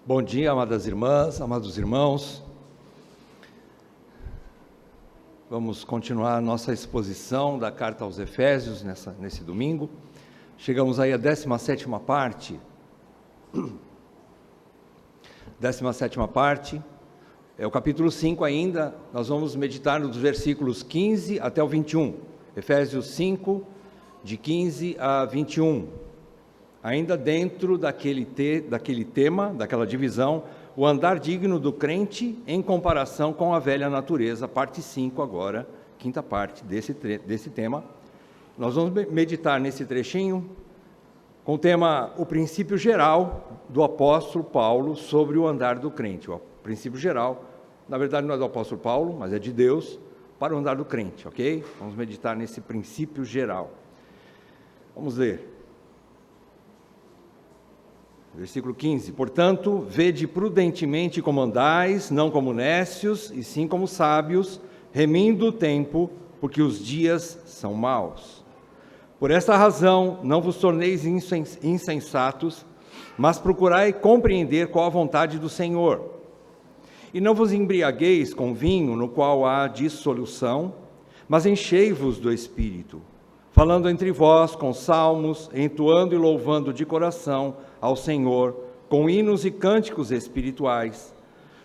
Bom dia, amadas irmãs, amados irmãos. Vamos continuar a nossa exposição da carta aos Efésios nesse domingo. Chegamos aí à 17ª parte. 17ª parte, é o capítulo 5 ainda. Nós vamos meditar nos versículos 15 até o 21. Efésios 5, de 15 a 21. Ainda dentro daquele tema, daquela divisão, o andar digno do crente em comparação com a velha natureza, parte 5 agora, quinta parte desse tema. Nós vamos meditar nesse trechinho com o tema, o princípio geral do apóstolo Paulo sobre o andar do crente. O princípio geral, na verdade não é do apóstolo Paulo, mas é de Deus, para o andar do crente, ok? Vamos meditar nesse princípio geral. Vamos ler. Versículo 15, portanto, vede prudentemente como andais, não como nécios, e sim como sábios, remindo o tempo, porque os dias são maus. Por esta razão, não vos torneis insensatos, mas procurai compreender qual a vontade do Senhor. E não vos embriagueis com vinho, no qual há dissolução, mas enchei-vos do Espírito, falando entre vós com salmos, entoando e louvando de coração ao Senhor, com hinos e cânticos espirituais,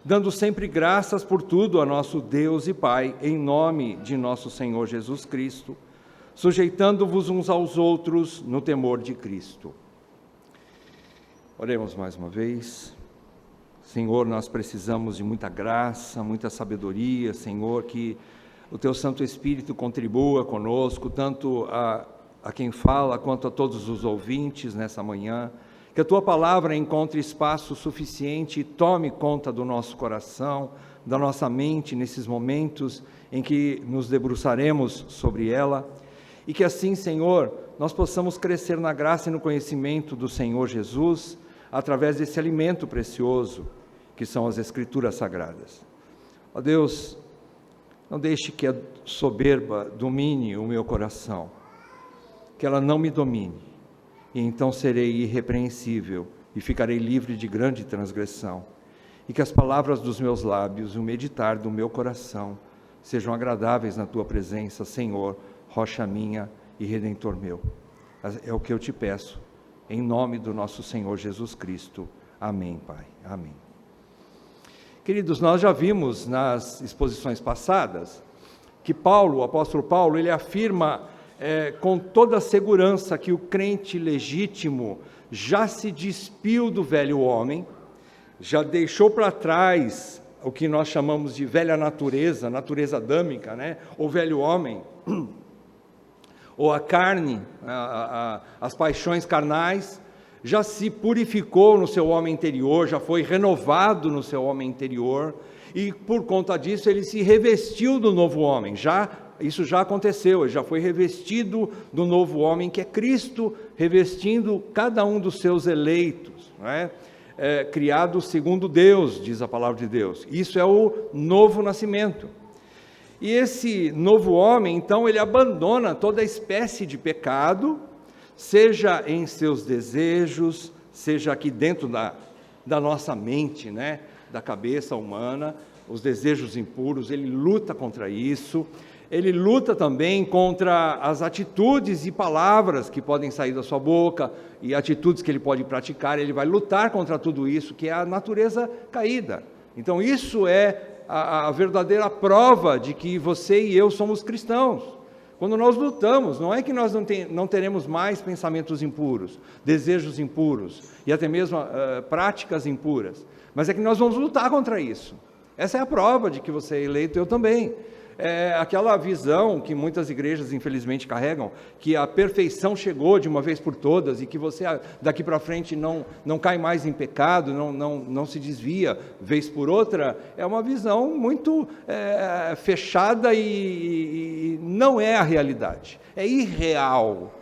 dando sempre graças por tudo a nosso Deus e Pai, em nome de nosso Senhor Jesus Cristo, sujeitando-vos uns aos outros no temor de Cristo. Oremos mais uma vez. Senhor, nós precisamos de muita graça, muita sabedoria, Senhor, que o Teu Santo Espírito contribua conosco, tanto a quem fala, quanto a todos os ouvintes nessa manhã, que a Tua Palavra encontre espaço suficiente e tome conta do nosso coração, da nossa mente, nesses momentos em que nos debruçaremos sobre ela, e que assim, Senhor, nós possamos crescer na graça e no conhecimento do Senhor Jesus, através desse alimento precioso, que são as Escrituras Sagradas. Ó Deus, não deixe que a soberba domine o meu coração, que ela não me domine, e então serei irrepreensível e ficarei livre de grande transgressão, e que as palavras dos meus lábios e o meditar do meu coração sejam agradáveis na Tua presença, Senhor, rocha minha e Redentor meu. É o que eu te peço, em nome do nosso Senhor Jesus Cristo. Amém, Pai. Amém. Queridos, nós já vimos nas exposições passadas que Paulo, o apóstolo Paulo, ele afirma com toda a segurança que o crente legítimo já se despiu do velho homem, já deixou para trás o que nós chamamos de velha natureza, natureza adâmica, né? O velho homem, ou a carne, as paixões carnais, já se purificou no seu homem interior, já foi renovado no seu homem interior, e por conta disso ele se revestiu do novo homem. Isso já aconteceu, ele já foi revestido do novo homem, que é Cristo, revestindo cada um dos seus eleitos, não é? Criado segundo Deus, diz a palavra de Deus. Isso é o novo nascimento. E esse novo homem, então, ele abandona toda espécie de pecado, seja em seus desejos, seja aqui dentro da nossa mente, né, da cabeça humana, os desejos impuros, ele luta contra isso. Ele luta também contra as atitudes e palavras que podem sair da sua boca, e atitudes que ele pode praticar. Ele vai lutar contra tudo isso, que é a natureza caída. Então isso é a verdadeira prova de que você e eu somos cristãos. Quando nós lutamos, não é que nós não teremos mais pensamentos impuros, desejos impuros, e até mesmo práticas impuras, mas é que nós vamos lutar contra isso. Essa é a prova de que você é eleito, eu também. Aquela visão que muitas igrejas infelizmente carregam, que a perfeição chegou de uma vez por todas e que você daqui para frente não cai mais em pecado, não se desvia vez por outra, é uma visão muito fechada e não é a realidade, é irreal.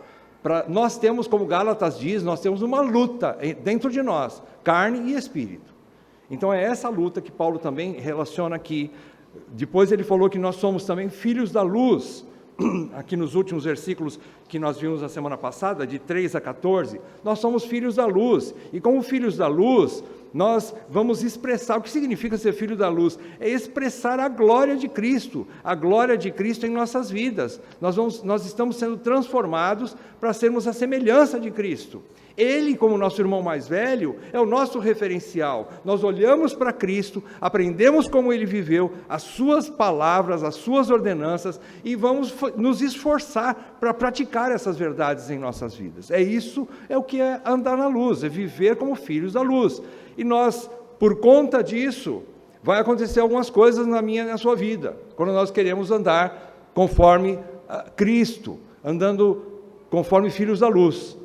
Nós temos, como Gálatas diz, nós temos uma luta dentro de nós, carne e espírito. Então é essa luta que Paulo também relaciona aqui. Depois ele falou que nós somos também filhos da luz, aqui nos últimos versículos que nós vimos na semana passada, de 3 a 14, nós somos filhos da luz, e como filhos da luz, nós vamos expressar. O que significa ser filho da luz? É expressar a glória de Cristo em nossas vidas. Nós estamos sendo transformados para sermos a semelhança de Cristo. Ele, como nosso irmão mais velho, é o nosso referencial. Nós olhamos para Cristo, aprendemos como Ele viveu, as suas palavras, as suas ordenanças, e vamos nos esforçar para praticar essas verdades em nossas vidas. Isso é o que é andar na luz, é viver como filhos da luz. E nós, por conta disso, vai acontecer algumas coisas na minha e na sua vida, quando nós queremos andar conforme Cristo, andando conforme filhos da luz.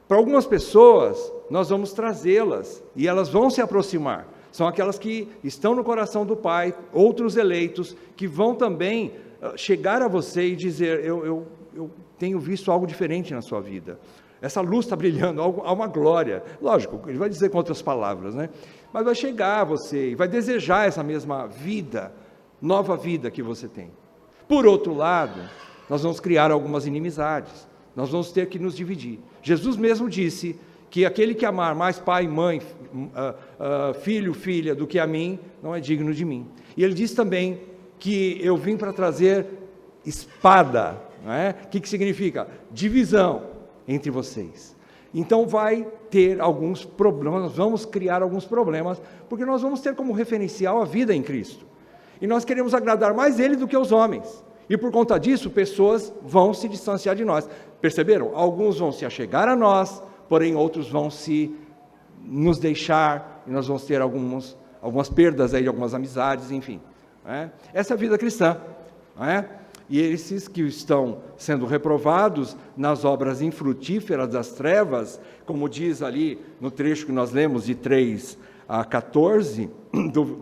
Para algumas pessoas, nós vamos trazê-las, e elas vão se aproximar. São aquelas que estão no coração do Pai, outros eleitos, que vão também chegar a você e dizer, eu tenho visto algo diferente na sua vida. Essa luz está brilhando, há uma glória. Lógico, ele vai dizer com outras palavras, né? Mas vai chegar a você e vai desejar essa mesma vida, nova vida que você tem. Por outro lado, nós vamos criar algumas inimizades, nós vamos ter que nos dividir. Jesus mesmo disse que aquele que amar mais pai, mãe, filho, filha do que a mim, não é digno de mim. E ele disse também que eu vim para trazer espada, não é? O que significa? Divisão entre vocês. Então vai ter alguns problemas, nós vamos criar alguns problemas, porque nós vamos ter como referencial a vida em Cristo. E nós queremos agradar mais Ele do que os homens. E por conta disso, pessoas vão se distanciar de nós. Perceberam? Alguns vão se achegar a nós, porém outros vão nos deixar, e nós vamos ter algumas perdas aí de algumas amizades, enfim. Essa é a vida cristã. E esses que estão sendo reprovados nas obras infrutíferas das trevas, como diz ali no trecho que nós lemos de 3 a 14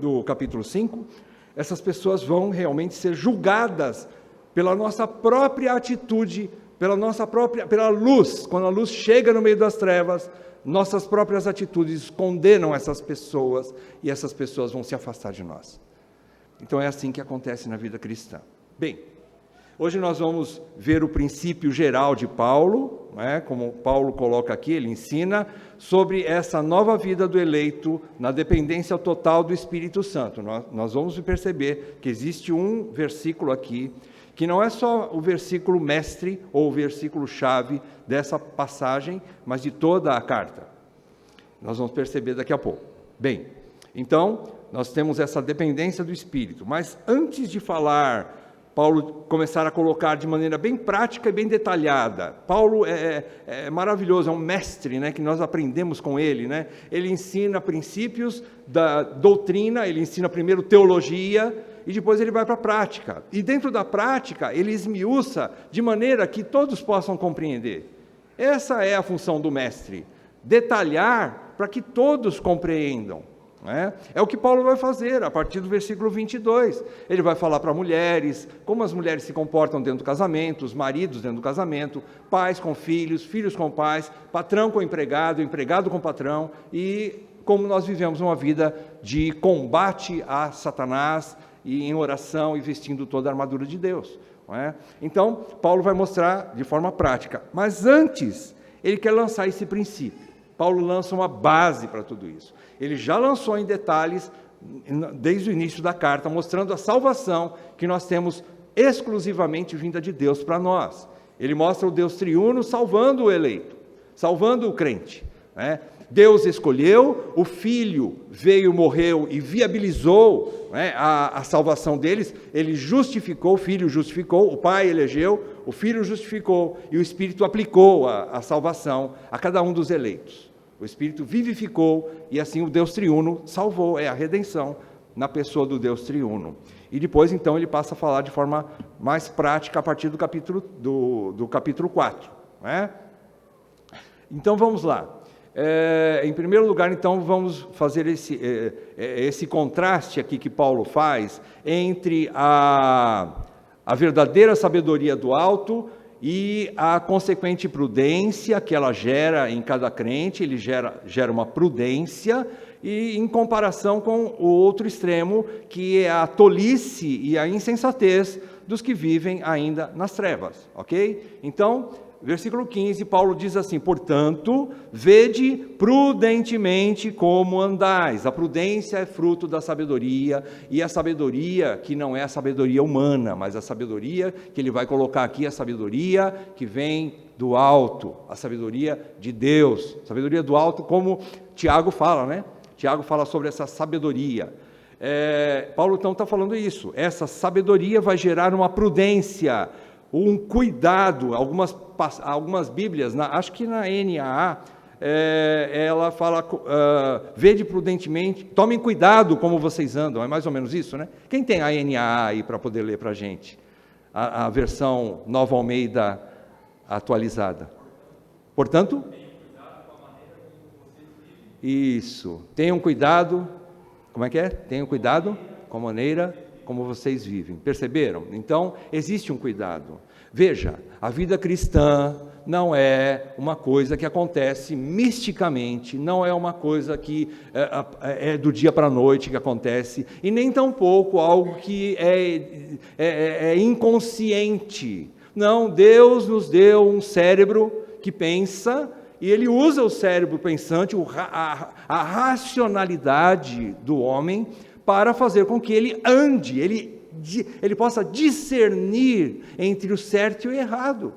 do capítulo 5, essas pessoas vão realmente ser julgadas pela nossa própria atitude, pela luz. Quando a luz chega no meio das trevas, nossas próprias atitudes condenam essas pessoas, e essas pessoas vão se afastar de nós. Então é assim que acontece na vida cristã. Bem, hoje nós vamos ver o princípio geral de Paulo, como Paulo coloca aqui, ele ensina sobre essa nova vida do eleito na dependência total do Espírito Santo. Nós vamos perceber que existe um versículo aqui, que não é só o versículo mestre ou o versículo chave dessa passagem, mas de toda a carta. Nós vamos perceber daqui a pouco. Bem, então, nós temos essa dependência do Espírito, mas antes de Paulo começar a colocar de maneira bem prática e bem detalhada. Paulo é maravilhoso, é um mestre, que nós aprendemos com ele. Ele ensina princípios da doutrina, ele ensina primeiro teologia, e depois ele vai para a prática. E dentro da prática, ele esmiuça de maneira que todos possam compreender. Essa é a função do mestre, detalhar para que todos compreendam. É o que Paulo vai fazer a partir do versículo 22. Ele vai falar para mulheres, como as mulheres se comportam dentro do casamento, os maridos dentro do casamento, pais com filhos, filhos com pais, patrão com empregado, empregado com patrão, e como nós vivemos uma vida de combate a Satanás, e em oração e vestindo toda a armadura de Deus. Então, Paulo vai mostrar de forma prática, mas antes, ele quer lançar esse princípio. Paulo lança uma base para tudo isso. Ele já lançou em detalhes, desde o início da carta, mostrando a salvação que nós temos exclusivamente vinda de Deus para nós. Ele mostra o Deus triuno salvando o eleito, salvando o crente. Deus escolheu, o Filho veio, morreu e viabilizou a salvação deles. Ele justificou, o Filho justificou, o Pai elegeu, o Filho justificou e o Espírito aplicou a salvação a cada um dos eleitos. O Espírito vivificou e assim o Deus triuno salvou, é a redenção na pessoa do Deus triuno. E depois então ele passa a falar de forma mais prática a partir do capítulo 4. Então vamos lá. Em primeiro lugar, então, vamos fazer esse contraste aqui que Paulo faz entre a verdadeira sabedoria do alto e a consequente prudência que ela gera em cada crente. Ele gera uma prudência, e em comparação com o outro extremo, que é a tolice e a insensatez dos que vivem ainda nas trevas, ok? Então, versículo 15, Paulo diz assim: portanto, vede prudentemente como andais. A prudência é fruto da sabedoria, e a sabedoria que não é a sabedoria humana, mas a sabedoria que ele vai colocar aqui, a sabedoria que vem do alto, a sabedoria de Deus, sabedoria do alto, como Tiago fala, né? Tiago fala sobre essa sabedoria. Paulo então está falando isso, essa sabedoria vai gerar uma prudência, um cuidado. Algumas Bíblias, acho que na NAA, ela fala, vede prudentemente, tomem cuidado como vocês andam, é mais ou menos isso, né? Quem tem a NAA aí para poder ler para a gente? A versão Nova Almeida atualizada. Portanto, isso, tenham cuidado, como é que é? Tenham cuidado com a maneira como vocês vivem. Perceberam? Então, existe um cuidado. Veja, a vida cristã não é uma coisa que acontece misticamente, não é uma coisa que é do dia para a noite que acontece, e nem tampouco algo que é inconsciente. Não, Deus nos deu um cérebro que pensa, e Ele usa o cérebro pensante, a racionalidade do homem, para fazer com que ele ande, ele possa discernir entre o certo e o errado.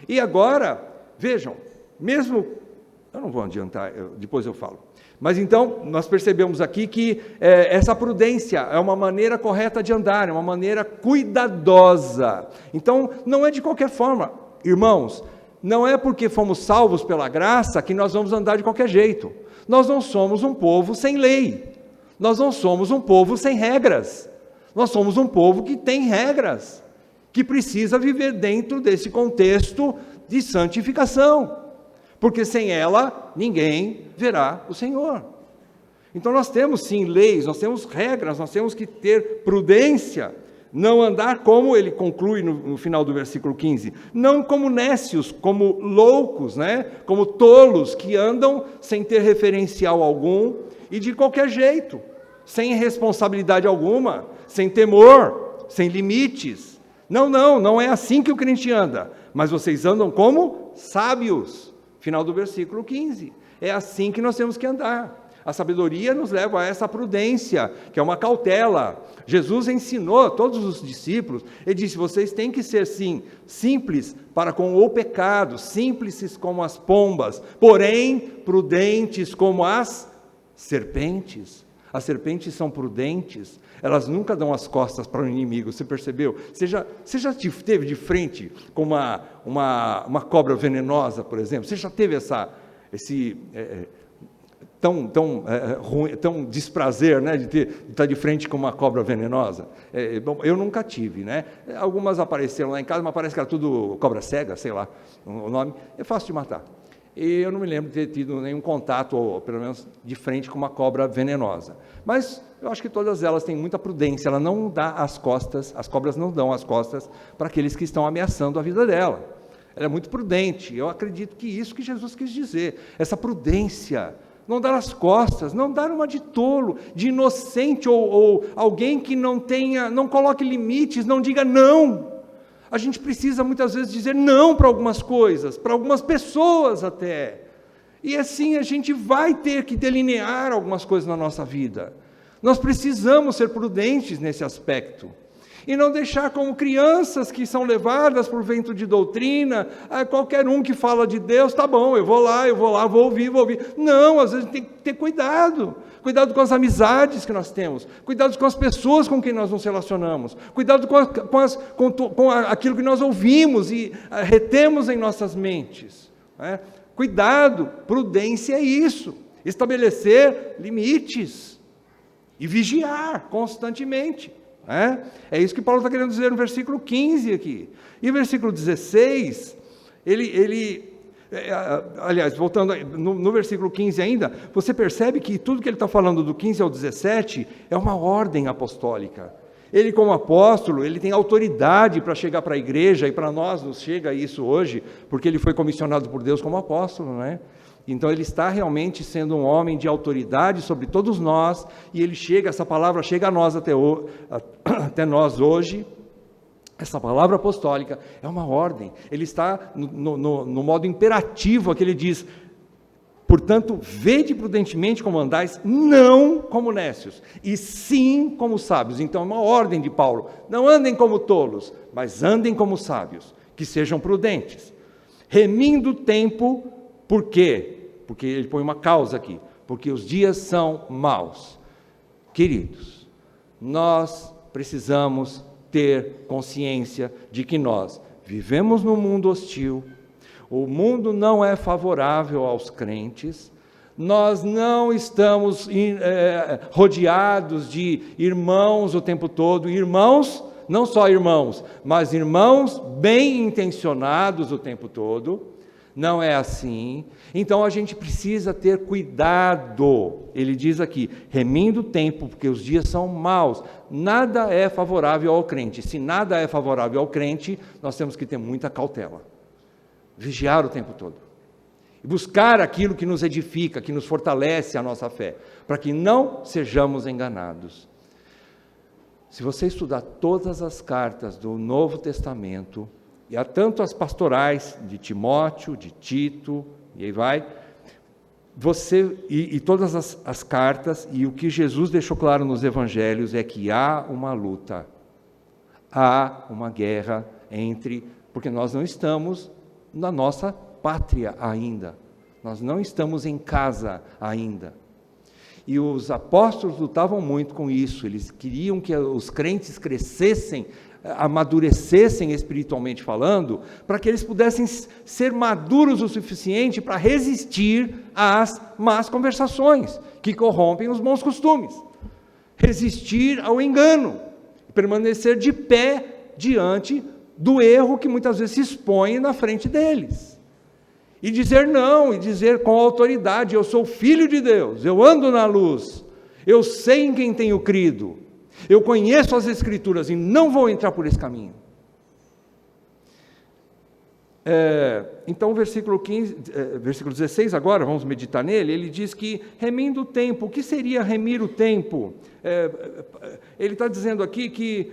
E agora, vejam, mesmo, eu não vou adiantar, depois eu falo, mas então nós percebemos aqui que essa prudência é uma maneira correta de andar, é uma maneira cuidadosa. Então não é de qualquer forma, irmãos, não é porque fomos salvos pela graça que nós vamos andar de qualquer jeito. Nós não somos um povo sem lei, nós não somos um povo sem regras, nós somos um povo que tem regras, que precisa viver dentro desse contexto de santificação, porque sem ela ninguém verá o Senhor. Então nós temos sim leis, nós temos regras, nós temos que ter prudência, não andar como ele conclui no final do versículo 15, não como nécios, como loucos, né? Como tolos que andam sem ter referencial algum e de qualquer jeito, sem responsabilidade alguma, sem temor, sem limites. Não é assim que o crente anda, mas vocês andam como sábios, final do versículo 15, é assim que nós temos que andar. A sabedoria nos leva a essa prudência, que é uma cautela. Jesus ensinou a todos os discípulos, ele disse: vocês têm que ser sim, simples para com o pecado, simples como as pombas, porém prudentes como as serpentes. As serpentes são prudentes, elas nunca dão as costas para o inimigo, você percebeu? Você já esteve de frente com uma cobra venenosa, por exemplo? Você já teve tão desprazer, né, de estar de frente com uma cobra venenosa? Bom, eu nunca tive, né? Algumas apareceram lá em casa, mas parece que era tudo cobra cega, sei lá o nome, é fácil de matar. E eu não me lembro de ter tido nenhum contato, ou pelo menos de frente com uma cobra venenosa. Mas eu acho que todas elas têm muita prudência, ela não dá as costas, as cobras não dão as costas para aqueles que estão ameaçando a vida dela. Ela é muito prudente, eu acredito que isso que Jesus quis dizer, essa prudência, não dar as costas, não dar uma de tolo, de inocente, ou alguém que não coloque limites, não diga não. A gente precisa muitas vezes dizer não para algumas coisas, para algumas pessoas até, e assim a gente vai ter que delinear algumas coisas na nossa vida. Nós precisamos ser prudentes nesse aspecto, e não deixar como crianças que são levadas por vento de doutrina, qualquer um que fala de Deus, tá bom, eu vou lá, vou ouvir. Não, às vezes tem que ter cuidado com as amizades que nós temos, cuidado com as pessoas com quem nós nos relacionamos, cuidado com aquilo que nós ouvimos e retemos em nossas mentes, né? Cuidado, prudência é isso, estabelecer limites e vigiar constantemente. É isso que Paulo está querendo dizer no versículo 15 aqui. E o versículo 16, aliás, voltando no versículo 15 ainda, você percebe que tudo que ele está falando do 15 ao 17 é uma ordem apostólica. Ele, como apóstolo, ele tem autoridade para chegar para a igreja, e para nós nos chega isso hoje, porque ele foi comissionado por Deus como apóstolo, né? Então ele está realmente sendo um homem de autoridade sobre todos nós, e essa palavra chega a nós até nós hoje, Essa palavra apostólica é uma ordem, ele está no modo imperativo, aqui ele diz: portanto, vede prudentemente como andais, não como nécios, e sim como sábios. Então é uma ordem de Paulo: não andem como tolos, mas andem como sábios, que sejam prudentes, remindo o tempo. Por quê? Porque ele põe uma causa aqui, porque os dias são maus. Queridos, nós precisamos ter consciência de que nós vivemos num mundo hostil, o mundo não é favorável aos crentes, nós não estamos rodeados de irmãos o tempo todo, irmãos, não só irmãos, mas irmãos bem intencionados o tempo todo. Não é assim. Então a gente precisa ter cuidado. Ele diz aqui: remindo o tempo, porque os dias são maus. Nada é favorável ao crente. Se nada é favorável ao crente, nós temos que ter muita cautela, vigiar o tempo todo e buscar aquilo que nos edifica, que nos fortalece a nossa fé, para que não sejamos enganados. Se você estudar todas as cartas do Novo Testamento, e há tanto as pastorais de Timóteo, de Tito, e aí vai, e todas as cartas, e o que Jesus deixou claro nos evangelhos é que há uma luta, há uma guerra porque nós não estamos na nossa pátria ainda, nós não estamos em casa ainda. E os apóstolos lutavam muito com isso, eles queriam que os crentes crescessem, amadurecessem espiritualmente falando, para que eles pudessem ser maduros o suficiente para resistir às más conversações, que corrompem os bons costumes, resistir ao engano, permanecer de pé diante do erro que muitas vezes se expõe na frente deles, e dizer não, e dizer com autoridade: eu sou filho de Deus, eu ando na luz, eu sei em quem tenho crido, eu conheço as Escrituras e não vou entrar por esse caminho. Então o versículo 16 agora, vamos meditar nele, ele diz que remindo o tempo. O que seria remir o tempo? Ele está dizendo aqui que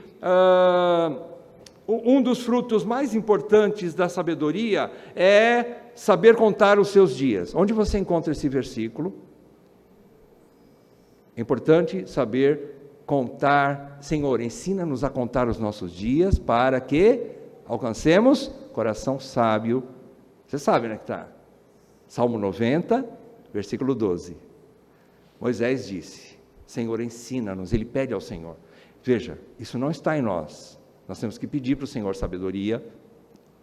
um dos frutos mais importantes da sabedoria é saber contar os seus dias. Onde você encontra esse versículo? É importante saber contar. Senhor, ensina-nos a contar os nossos dias para que alcancemos coração sábio. Você sabe, né, que está? Salmo 90, versículo 12. Moisés disse: Senhor, ensina-nos. Ele pede ao Senhor. Veja, isso não está em nós. Nós temos que pedir para o Senhor sabedoria.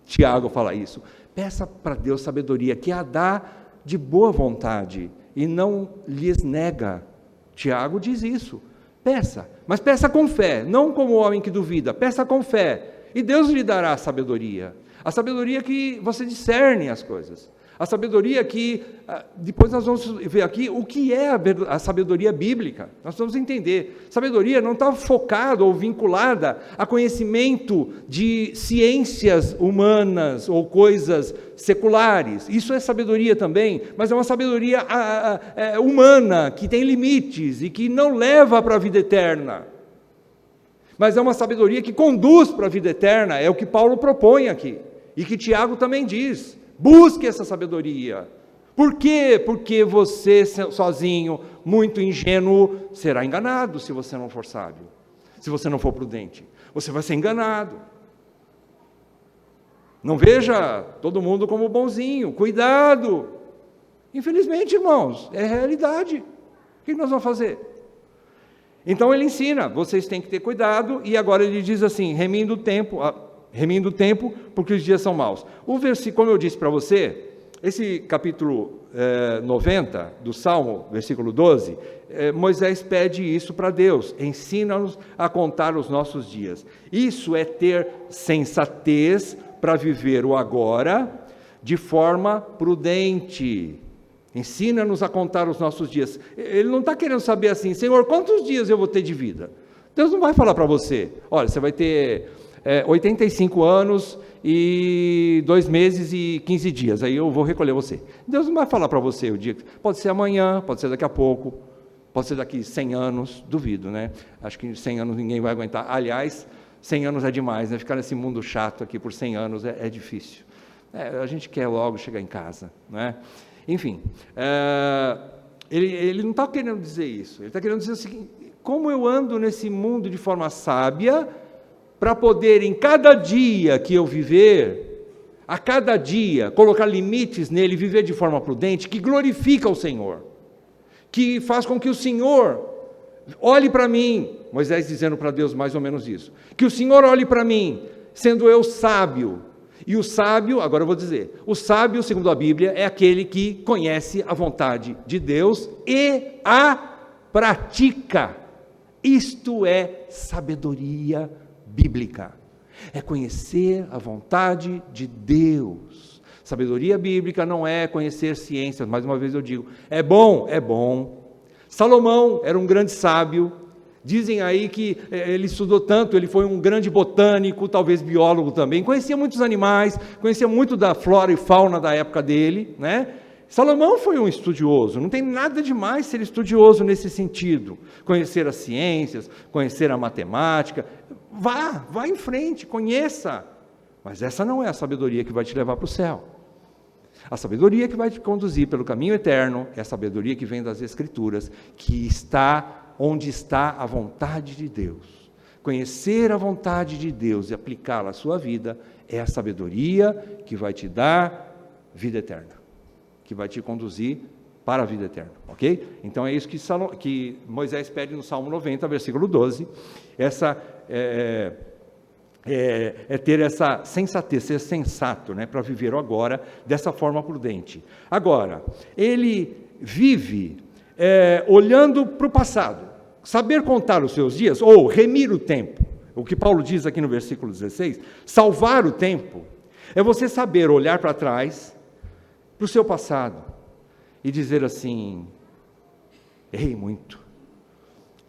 Tiago fala isso. Peça para Deus sabedoria, que a dá de boa vontade e não lhes nega. Tiago diz isso. Peça, mas peça com fé, não como o homem que duvida, peça com fé, e Deus lhe dará a sabedoria que você discerne as coisas, a sabedoria que, depois nós vamos ver aqui o que é a sabedoria bíblica. Nós vamos entender, sabedoria não está focada ou vinculada a conhecimento de ciências humanas ou coisas seculares, isso é sabedoria também, mas é uma sabedoria humana, que tem limites e que não leva para a vida eterna, mas é uma sabedoria que conduz para a vida eterna, é o que Paulo propõe aqui, e que Tiago também diz: busque essa sabedoria. Por quê? Porque você sozinho, muito ingênuo, será enganado se você não for sábio, se você não for prudente, você vai ser enganado. Não veja todo mundo como bonzinho, cuidado. Infelizmente, irmãos, é realidade. O que nós vamos fazer? Então ele ensina, vocês têm que ter cuidado, e agora ele diz assim: remindo o tempo, porque os dias são maus. O versículo, como eu disse para você, esse capítulo 90 do Salmo, versículo 12, Moisés pede isso para Deus: ensina-nos a contar os nossos dias. Isso é ter sensatez para viver o agora de forma prudente. Ensina-nos a contar os nossos dias. Ele não está querendo saber assim: Senhor, quantos dias eu vou ter de vida? Deus não vai falar para você: olha, você vai ter 85 anos e 2 meses e 15 dias, aí eu vou recolher você. Deus não vai falar para você o dia, pode ser amanhã, pode ser daqui a pouco, pode ser daqui 100 anos, duvido, né? Acho que 100 anos ninguém vai aguentar. Aliás, 100 anos é demais, né? Ficar nesse mundo chato aqui por 100 anos é difícil. A gente quer logo chegar em casa, né? Enfim, ele não está querendo dizer isso, ele está querendo dizer o seguinte: como eu ando nesse mundo de forma sábia, para poder, em cada dia que eu viver, a cada dia, colocar limites nele, viver de forma prudente, que glorifica o Senhor, que faz com que o Senhor olhe para mim, Moisés dizendo para Deus mais ou menos isso, que o Senhor olhe para mim, sendo eu sábio. E o sábio, agora eu vou dizer, o sábio, segundo a Bíblia, é aquele que conhece a vontade de Deus e a pratica. Isto é sabedoria bíblica, é conhecer a vontade de Deus. Sabedoria bíblica não é conhecer ciências, mais uma vez eu digo, é bom. Salomão era um grande sábio, dizem aí que ele estudou tanto, ele foi um grande botânico, talvez biólogo também, conhecia muitos animais, conhecia muito da flora e fauna da época dele, né? Salomão foi um estudioso, não tem nada demais ser estudioso nesse sentido, conhecer as ciências, conhecer a matemática, vá em frente, conheça, mas essa não é a sabedoria que vai te levar para o céu. A sabedoria que vai te conduzir pelo caminho eterno é a sabedoria que vem das Escrituras, que está onde está a vontade de Deus. Conhecer a vontade de Deus e aplicá-la à sua vida é a sabedoria que vai te dar vida eterna, que vai te conduzir para a vida eterna, ok? Então é isso que Moisés pede no Salmo 90, versículo 12, ter essa sensatez, ser sensato, né, para viver o agora dessa forma prudente. Agora, ele vive olhando para o passado, saber contar os seus dias, ou remir o tempo, o que Paulo diz aqui no versículo 16, salvar o tempo, é você saber olhar para trás, para o seu passado, e dizer assim: errei muito,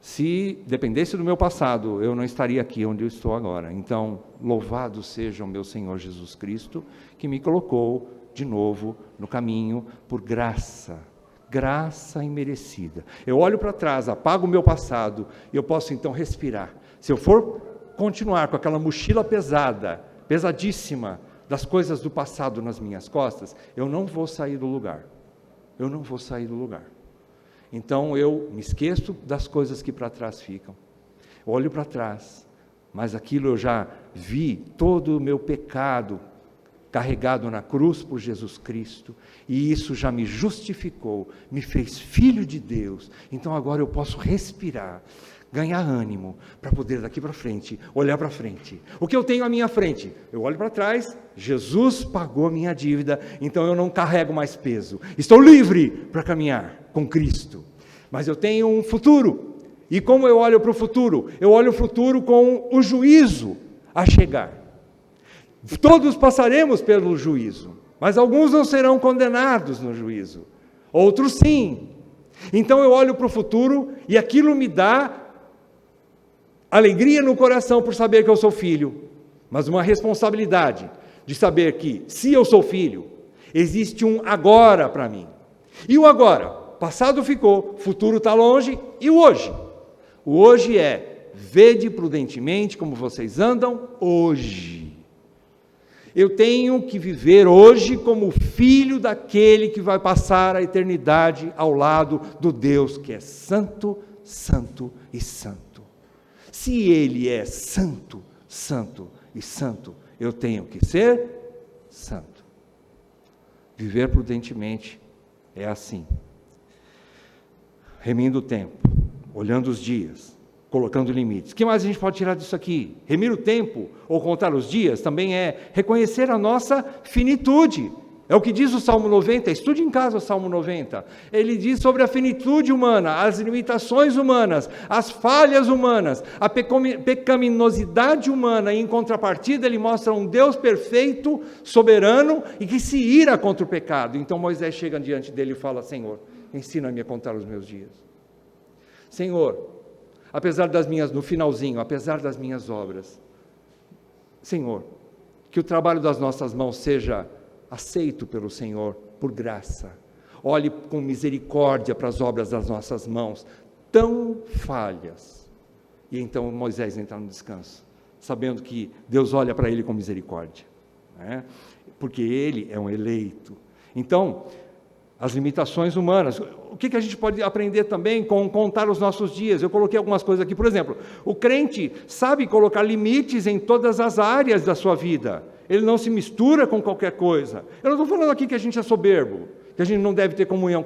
se dependesse do meu passado, eu não estaria aqui onde eu estou agora. Então, louvado seja o meu Senhor Jesus Cristo, que me colocou de novo no caminho por graça imerecida. Eu olho para trás, apago o meu passado, e eu posso então respirar. Se eu for continuar com aquela mochila pesada, pesadíssima, das coisas do passado nas minhas costas, eu não vou sair do lugar. Então eu me esqueço das coisas que para trás ficam, olho para trás, mas aquilo eu já vi, todo o meu pecado carregado na cruz por Jesus Cristo, e isso já me justificou, me fez filho de Deus. Então agora eu posso respirar, ganhar ânimo, para poder daqui para frente, olhar para frente. O que eu tenho à minha frente? Eu olho para trás, Jesus pagou a minha dívida, então eu não carrego mais peso, estou livre para caminhar com Cristo, mas eu tenho um futuro, e como eu olho para o futuro? Eu olho o futuro com o juízo a chegar. Todos passaremos pelo juízo, mas alguns não serão condenados no juízo, outros sim. Então eu olho para o futuro, e aquilo me dá alegria no coração por saber que eu sou filho, mas uma responsabilidade de saber que, se eu sou filho, existe um agora para mim. E o agora? Passado ficou, futuro está longe, e o hoje? O hoje é: vede prudentemente como vocês andam hoje. Eu tenho que viver hoje como filho daquele que vai passar a eternidade ao lado do Deus que é santo, santo e santo. Se Ele é santo, santo e santo, eu tenho que ser santo. Viver prudentemente é assim. Remindo o tempo, olhando os dias, colocando limites. O que mais a gente pode tirar disso aqui? Remir o tempo, ou contar os dias, também é reconhecer a nossa finitude. É o que diz o Salmo 90, estude em casa o Salmo 90. Ele diz sobre a finitude humana, as limitações humanas, as falhas humanas, a pecaminosidade humana, e em contrapartida ele mostra um Deus perfeito, soberano, e que se ira contra o pecado. Então Moisés chega diante dele e fala: Senhor, ensina-me a contar os meus dias. Senhor, apesar das minhas, no finalzinho, apesar das minhas obras, Senhor, que o trabalho das nossas mãos seja aceito pelo Senhor, por graça. Olhe com misericórdia para as obras das nossas mãos, tão falhas. E então Moisés entra no descanso. sabendo que Deus olha para ele com misericórdia, né? Porque ele é um eleito. Então, as limitações humanas. O que a gente pode aprender também com contar os nossos dias? Eu coloquei algumas coisas aqui. Por exemplo, o crente sabe colocar limites em todas as áreas da sua vida. Ele não se mistura com qualquer coisa. Eu não estou falando aqui que a gente é soberbo, que a gente não deve ter comunhão,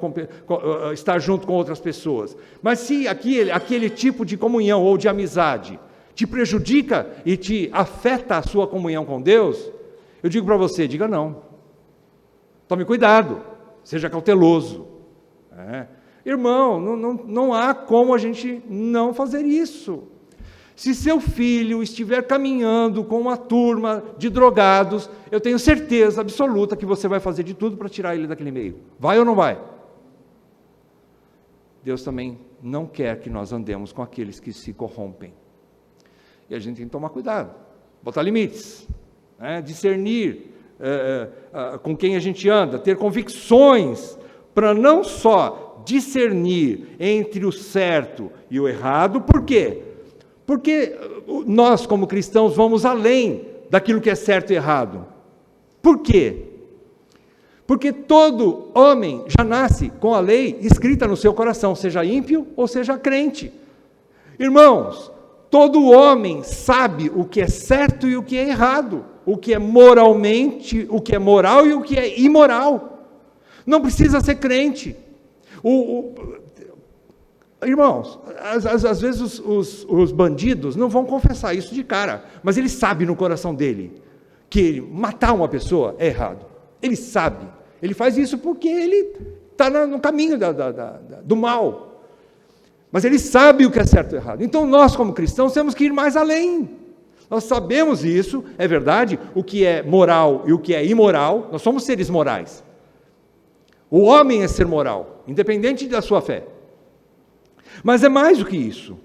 estar junto com outras pessoas. Mas se aquele tipo de comunhão ou de amizade te prejudica e te afeta a sua comunhão com Deus, eu digo para você, diga não. Tome cuidado, seja cauteloso. Irmão, não há como a gente não fazer isso. Se seu filho estiver caminhando com uma turma de drogados, eu tenho certeza absoluta que você vai fazer de tudo para tirar ele daquele meio. Vai ou não vai? Deus também não quer que nós andemos com aqueles que se corrompem. E a gente tem que tomar cuidado, botar limites, discernir com quem a gente anda, ter convicções, para não só discernir entre o certo e o errado. Por quê? Porque nós, como cristãos, vamos além daquilo que é certo e errado. Por quê? Porque todo homem já nasce com a lei escrita no seu coração, seja ímpio ou seja crente. Irmãos, todo homem sabe o que é certo e o que é errado, o que é moralmente, o que é moral e o que é imoral. Não precisa ser crente. Irmãos, às vezes os bandidos não vão confessar isso de cara, mas ele sabe no coração dele que matar uma pessoa é errado. Ele sabe. Ele faz isso porque ele está no caminho do mal. Mas ele sabe o que é certo e errado. Então nós, como cristãos, temos que ir mais além. Nós sabemos isso, é verdade, o que é moral e o que é imoral. Nós somos seres morais. O homem é ser moral, independente da sua fé. Mas é mais do que isso.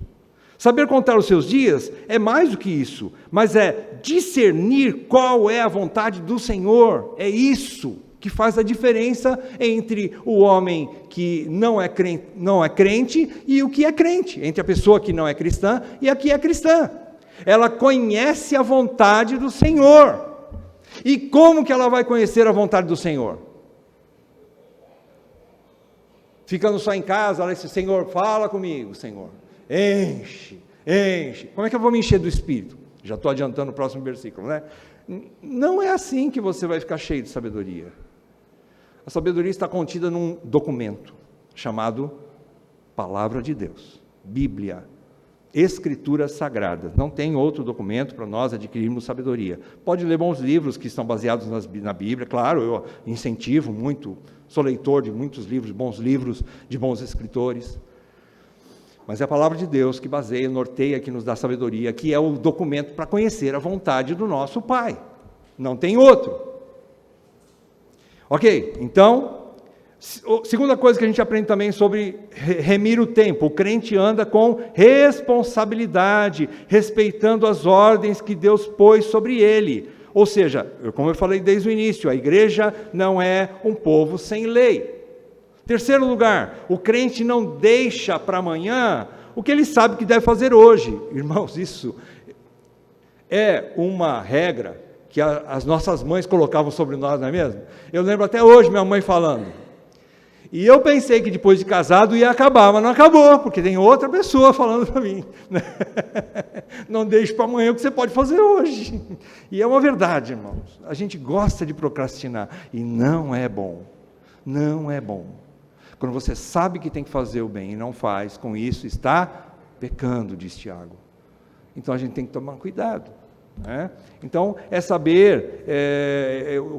Saber contar os seus dias é mais do que isso, mas é discernir qual é a vontade do Senhor. É isso que faz a diferença entre o homem que não é crente e o que é crente, entre a pessoa que não é cristã e a que é cristã. Ela conhece a vontade do Senhor. E como que ela vai conhecer a vontade do Senhor? Ficando só em casa, ela diz: Senhor, fala comigo, Senhor. Enche. Como é que eu vou me encher do Espírito? Já estou adiantando o próximo versículo, né? Não é assim que você vai ficar cheio de sabedoria. A sabedoria está contida num documento chamado Palavra de Deus, Bíblia, Escrituras Sagradas. Não tem outro documento para nós adquirirmos sabedoria. Pode ler bons livros que estão baseados na Bíblia, claro, eu incentivo muito, sou leitor de muitos livros, bons livros de bons escritores. Mas é a palavra de Deus que baseia, norteia, que nos dá sabedoria, que é o documento para conhecer a vontade do nosso Pai. Não tem outro. Ok, então, segunda coisa que a gente aprende também sobre remir o tempo. O crente anda com responsabilidade, respeitando as ordens que Deus pôs sobre ele. Ou seja, como eu falei desde o início, a igreja não é um povo sem lei. Terceiro lugar, o crente não deixa para amanhã o que ele sabe que deve fazer hoje. Irmãos, isso é uma regra que as nossas mães colocavam sobre nós, não é mesmo? Eu lembro até hoje minha mãe falando. E eu pensei que depois de casado ia acabar, mas não acabou, porque tem outra pessoa falando para mim. Não deixe para amanhã o que você pode fazer hoje. E é uma verdade, irmãos. A gente gosta de procrastinar e não é bom. Não é bom. Quando você sabe que tem que fazer o bem e não faz, com isso está pecando, diz Tiago. Então a gente tem que tomar cuidado. Então é saber,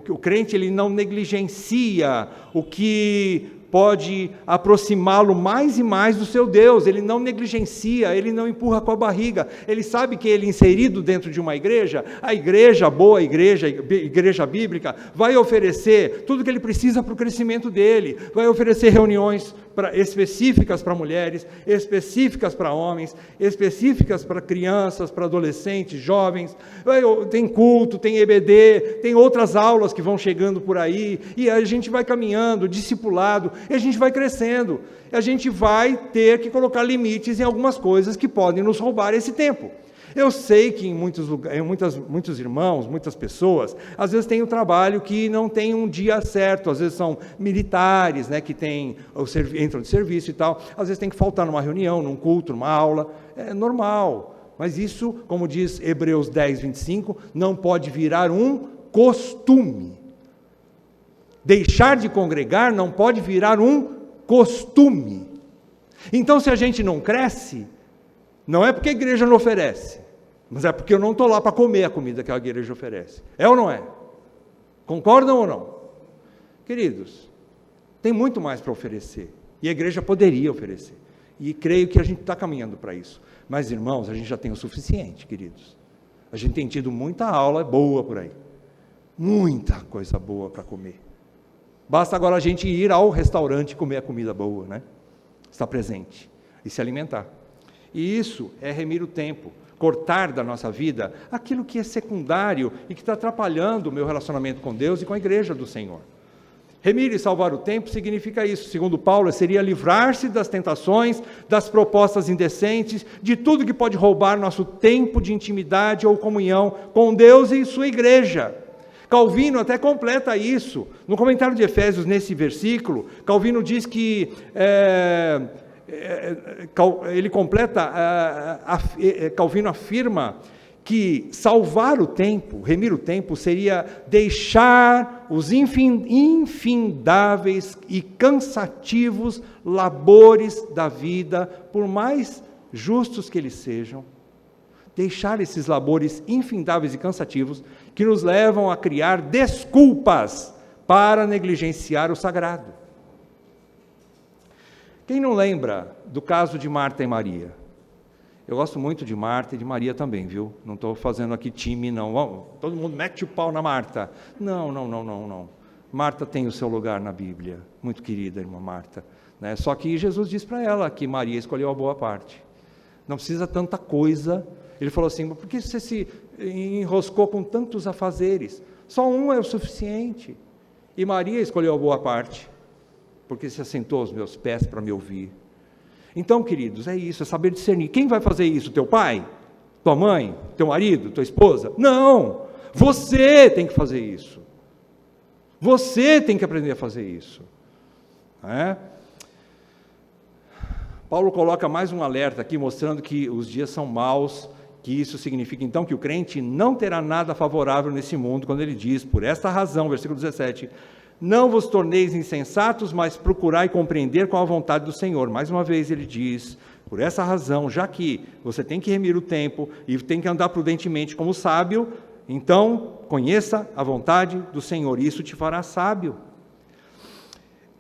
o crente ele não negligencia o que pode aproximá-lo mais e mais do seu Deus. Ele não negligencia, ele não empurra com a barriga. Ele sabe que ele inserido dentro de uma igreja, a igreja boa, a igreja bíblica, vai oferecer tudo que ele precisa para o crescimento dele, vai oferecer reuniões específicas para mulheres, específicas para homens, específicas para crianças, para adolescentes, jovens. Tem culto, tem EBD, tem outras aulas que vão chegando por aí, e a gente vai caminhando, discipulado, e a gente vai crescendo. A gente vai ter que colocar limites em algumas coisas que podem nos roubar esse tempo. Eu sei que em muitos lugares, muitos irmãos, muitas pessoas, às vezes tem um trabalho que não tem um dia certo, às vezes são militares, né, que entram de serviço e tal, às vezes tem que faltar numa reunião, num culto, numa aula, é normal, mas isso, como diz Hebreus 10, 25, não pode virar um costume. Deixar de congregar não pode virar um costume. Então, se a gente não cresce, não é porque a igreja não oferece, mas é porque eu não estou lá para comer a comida que a igreja oferece. É ou não é? Concordam ou não? Queridos, tem muito mais para oferecer, e a igreja poderia oferecer, e creio que a gente está caminhando para isso. Mas, irmãos, a gente já tem o suficiente, queridos. A gente tem tido muita aula boa por aí, muita coisa boa para comer. Basta agora a gente ir ao restaurante e comer a comida boa, né? Estar presente e se alimentar. E isso é remir o tempo, cortar da nossa vida aquilo que é secundário e que está atrapalhando o meu relacionamento com Deus e com a igreja do Senhor. Remir e salvar o tempo significa isso, segundo Paulo, seria livrar-se das tentações, das propostas indecentes, de tudo que pode roubar nosso tempo de intimidade ou comunhão com Deus e sua igreja. Calvino até completa isso, no comentário de Efésios, nesse versículo, Calvino diz que, ele completa, Calvino afirma que salvar o tempo, remir o tempo, seria deixar os infindáveis e cansativos labores da vida, por mais justos que eles sejam, deixar esses labores infindáveis e cansativos, que nos levam a criar desculpas para negligenciar o sagrado. Quem não lembra do caso de Marta e Maria? Eu gosto muito de Marta e de Maria também, viu? Não estou fazendo aqui time, não. Vamos, todo mundo mete o pau na Marta. Não. Marta tem o seu lugar na Bíblia, muito querida irmã Marta, né? Só que Jesus diz para ela que Maria escolheu a boa parte. Não precisa tanta coisa. Ele falou assim, por que você se enroscou com tantos afazeres? Só um é o suficiente. E Maria escolheu a boa parte, porque se assentou aos meus pés para me ouvir. Então, queridos, é isso, é saber discernir. Quem vai fazer isso? Teu pai? Tua mãe? Teu marido? Tua esposa? Não! Você tem que fazer isso. Você tem que aprender a fazer isso. Paulo coloca mais um alerta aqui, mostrando que os dias são maus, que isso significa então que o crente não terá nada favorável nesse mundo, quando ele diz, por esta razão, versículo 17, não vos torneis insensatos, mas procurai compreender qual a vontade do Senhor. Mais uma vez ele diz, por essa razão, já que você tem que remir o tempo e tem que andar prudentemente como sábio, então conheça a vontade do Senhor, isso te fará sábio.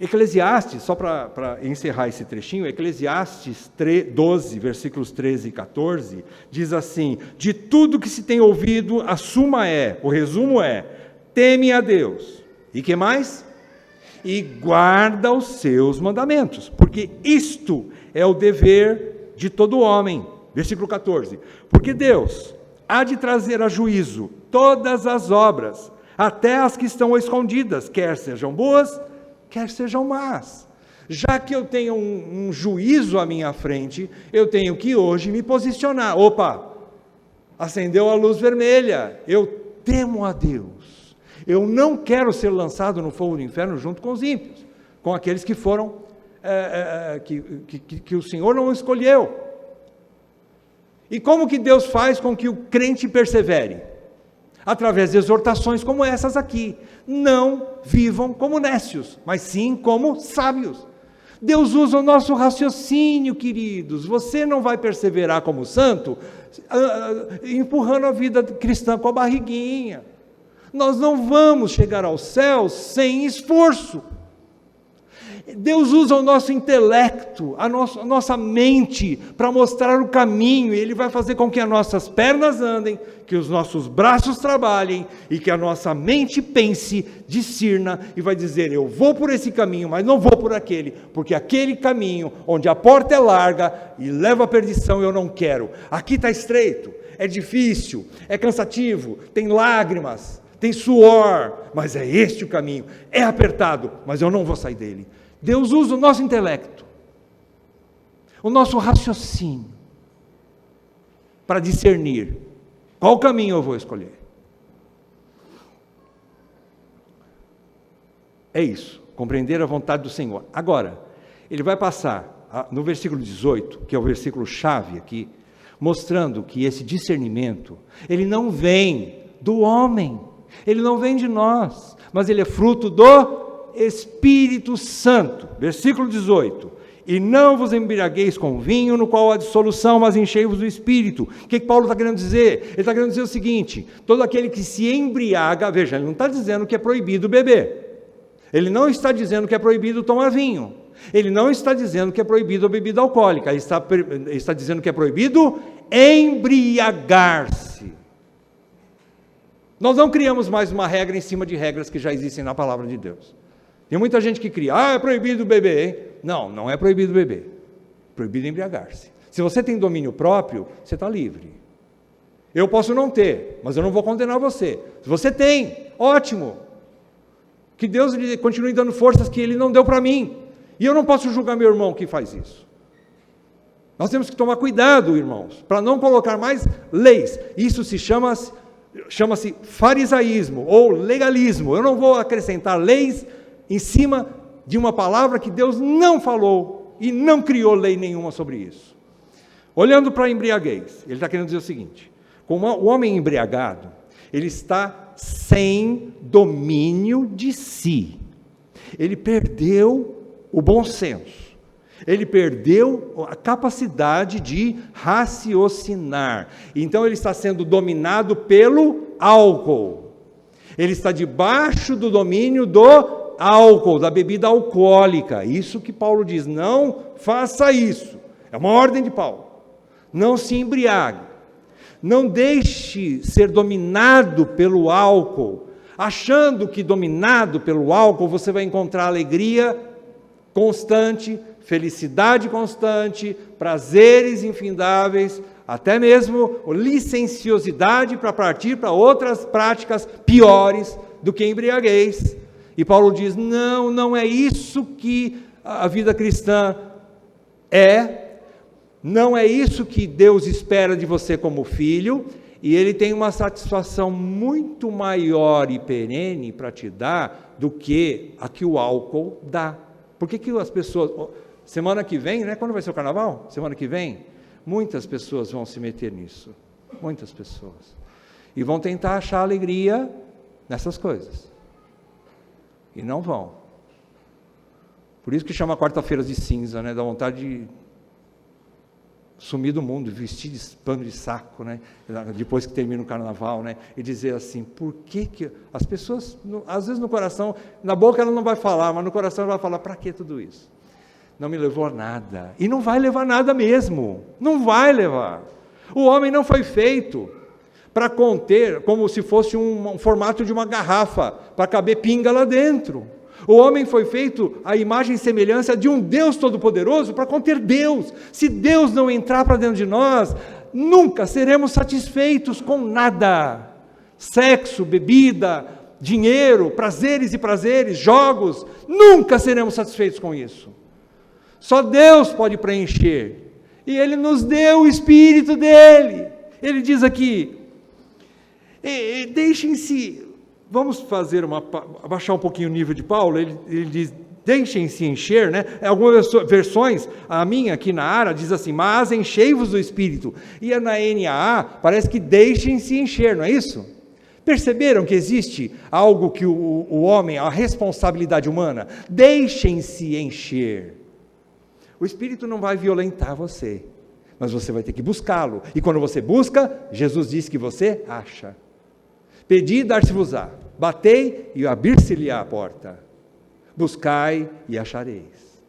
Eclesiastes, só para encerrar esse trechinho, Eclesiastes 12, versículos 13 e 14, diz assim, de tudo que se tem ouvido, a suma o resumo é, teme a Deus, e que mais? E guarda os seus mandamentos, porque isto é o dever de todo homem. Versículo 14, porque Deus há de trazer a juízo todas as obras, até as que estão escondidas, quer sejam boas, quer sejam más. Já que eu tenho um juízo à minha frente, eu tenho que hoje me posicionar. Opa, acendeu a luz vermelha, eu temo a Deus. Eu não quero ser lançado no fogo do inferno junto com os ímpios, com aqueles que foram, que o Senhor não escolheu. E como que Deus faz com que o crente persevere? Através de exortações como essas aqui. Não vivam como nécios, mas sim como sábios. Deus usa o nosso raciocínio, queridos. Você não vai perseverar como santo, empurrando a vida cristã com a barriguinha. Nós não vamos chegar ao céu sem esforço. Deus usa o nosso intelecto, a nossa mente, para mostrar o caminho, e Ele vai fazer com que as nossas pernas andem, que os nossos braços trabalhem, e que a nossa mente pense, discirna, e vai dizer, eu vou por esse caminho, mas não vou por aquele, porque aquele caminho, onde a porta é larga, e leva à perdição, eu não quero. Aqui está estreito, é difícil, é cansativo, tem lágrimas, tem suor, mas é este o caminho, é apertado, mas eu não vou sair dele. Deus usa o nosso intelecto, o nosso raciocínio, para discernir qual caminho eu vou escolher. É isso, compreender a vontade do Senhor. Agora, ele vai passar no versículo 18, que é o versículo chave aqui, mostrando que esse discernimento, ele não vem do homem, ele não vem de nós, mas ele é fruto do Espírito Santo. Versículo 18: e não vos embriagueis com vinho, no qual há dissolução, mas enchei-vos do Espírito. O que Paulo está querendo dizer? Ele está querendo dizer o seguinte: todo aquele que se embriaga, veja, ele não está dizendo que é proibido beber, ele não está dizendo que é proibido tomar vinho, ele não está dizendo que é proibido a bebida alcoólica, ele está dizendo que é proibido embriagar-se. Nós não criamos mais uma regra em cima de regras que já existem na palavra de Deus. Tem muita gente que cria, é proibido beber, hein? Não, não é proibido beber, proibido embriagar-se. Se você tem domínio próprio, você está livre. Eu posso não ter, mas eu não vou condenar você. Se você tem, ótimo, que Deus lhe continue dando forças que Ele não deu para mim, e eu não posso julgar meu irmão que faz isso. Nós temos que tomar cuidado, irmãos, para não colocar mais leis. Isso se chama-se farisaísmo ou legalismo. Eu não vou acrescentar leis em cima de uma palavra que Deus não falou e não criou lei nenhuma sobre isso. Olhando para a embriaguez, ele está querendo dizer o seguinte: como o homem embriagado, ele está sem domínio de si, ele perdeu o bom senso, ele perdeu a capacidade de raciocinar, então ele está sendo dominado pelo álcool, ele está debaixo do domínio do álcool, da bebida alcoólica. Isso que Paulo diz, não faça isso, é uma ordem de Paulo, não se embriague, não deixe ser dominado pelo álcool, achando que dominado pelo álcool você vai encontrar alegria constante, felicidade constante, prazeres infindáveis, até mesmo licenciosidade para partir para outras práticas piores do que embriaguez. E Paulo diz, não é isso que a vida cristã é, não é isso que Deus espera de você como filho, e Ele tem uma satisfação muito maior e perene para te dar do que a que o álcool dá. Por que as pessoas, semana que vem, né, quando vai ser o carnaval? Semana que vem, muitas pessoas vão se meter nisso, muitas pessoas, e vão tentar achar alegria nessas coisas. E não vão. Por isso que chama quarta-feira de cinza, né? Dá vontade de sumir do mundo, vestir de pano de saco, né? Depois que termina o carnaval, né? E dizer assim, por que as pessoas, às vezes no coração, na boca ela não vai falar, mas no coração ela vai falar, para que tudo isso? Não me levou a nada. E não vai levar nada mesmo. Não vai levar. O homem não foi feito para conter, como se fosse um formato de uma garrafa, para caber pinga lá dentro. O homem foi feito à imagem e semelhança de um Deus Todo-Poderoso para conter Deus. Se Deus não entrar para dentro de nós, nunca seremos satisfeitos com nada. Sexo, bebida, dinheiro, prazeres, jogos, nunca seremos satisfeitos com isso. Só Deus pode preencher. E Ele nos deu o Espírito dEle. Ele diz aqui, deixem-se, vamos fazer abaixar um pouquinho o nível de Paulo, ele diz, deixem-se encher, né? Algumas versões, a minha aqui na ARA diz assim, mas enchei-vos do Espírito, e na NAA parece que deixem-se encher, não é isso? Perceberam que existe algo que o homem, a responsabilidade humana, deixem-se encher. O Espírito não vai violentar você, mas você vai ter que buscá-lo, e quando você busca, Jesus diz que você acha. Pedi e dar-se-vos-á, batei e abrir-se-lhe-á a porta, buscai e achareis.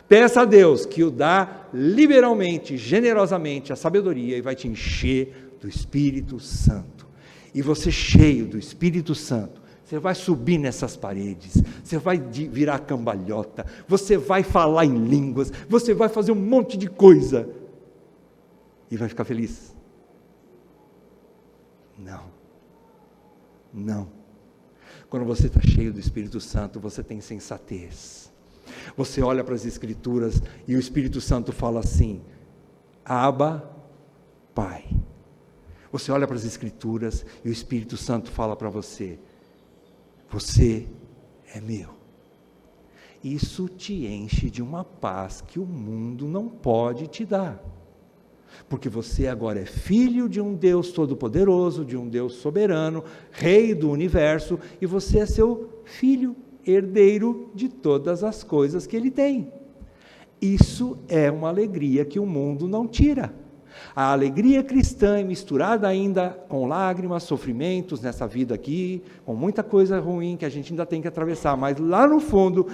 Peça a Deus que o dá liberalmente, generosamente, a sabedoria, e vai te encher do Espírito Santo. E você cheio do Espírito Santo, você vai subir nessas paredes, você vai virar cambalhota, você vai falar em línguas, você vai fazer um monte de coisa, e vai ficar feliz? Não. Quando você está cheio do Espírito Santo, você tem sensatez. Você olha para as Escrituras e o Espírito Santo fala assim, Abba, Pai. Você olha para as Escrituras e o Espírito Santo fala para você: você é meu. Isso te enche de uma paz que o mundo não pode te dar. Porque você agora é filho de um Deus todo-poderoso, de um Deus soberano, Rei do universo, e você é seu filho, herdeiro de todas as coisas que Ele tem. Isso é uma alegria que o mundo não tira. A alegria cristã é misturada ainda com lágrimas, sofrimentos nessa vida aqui, com muita coisa ruim que a gente ainda tem que atravessar, mas lá no fundo,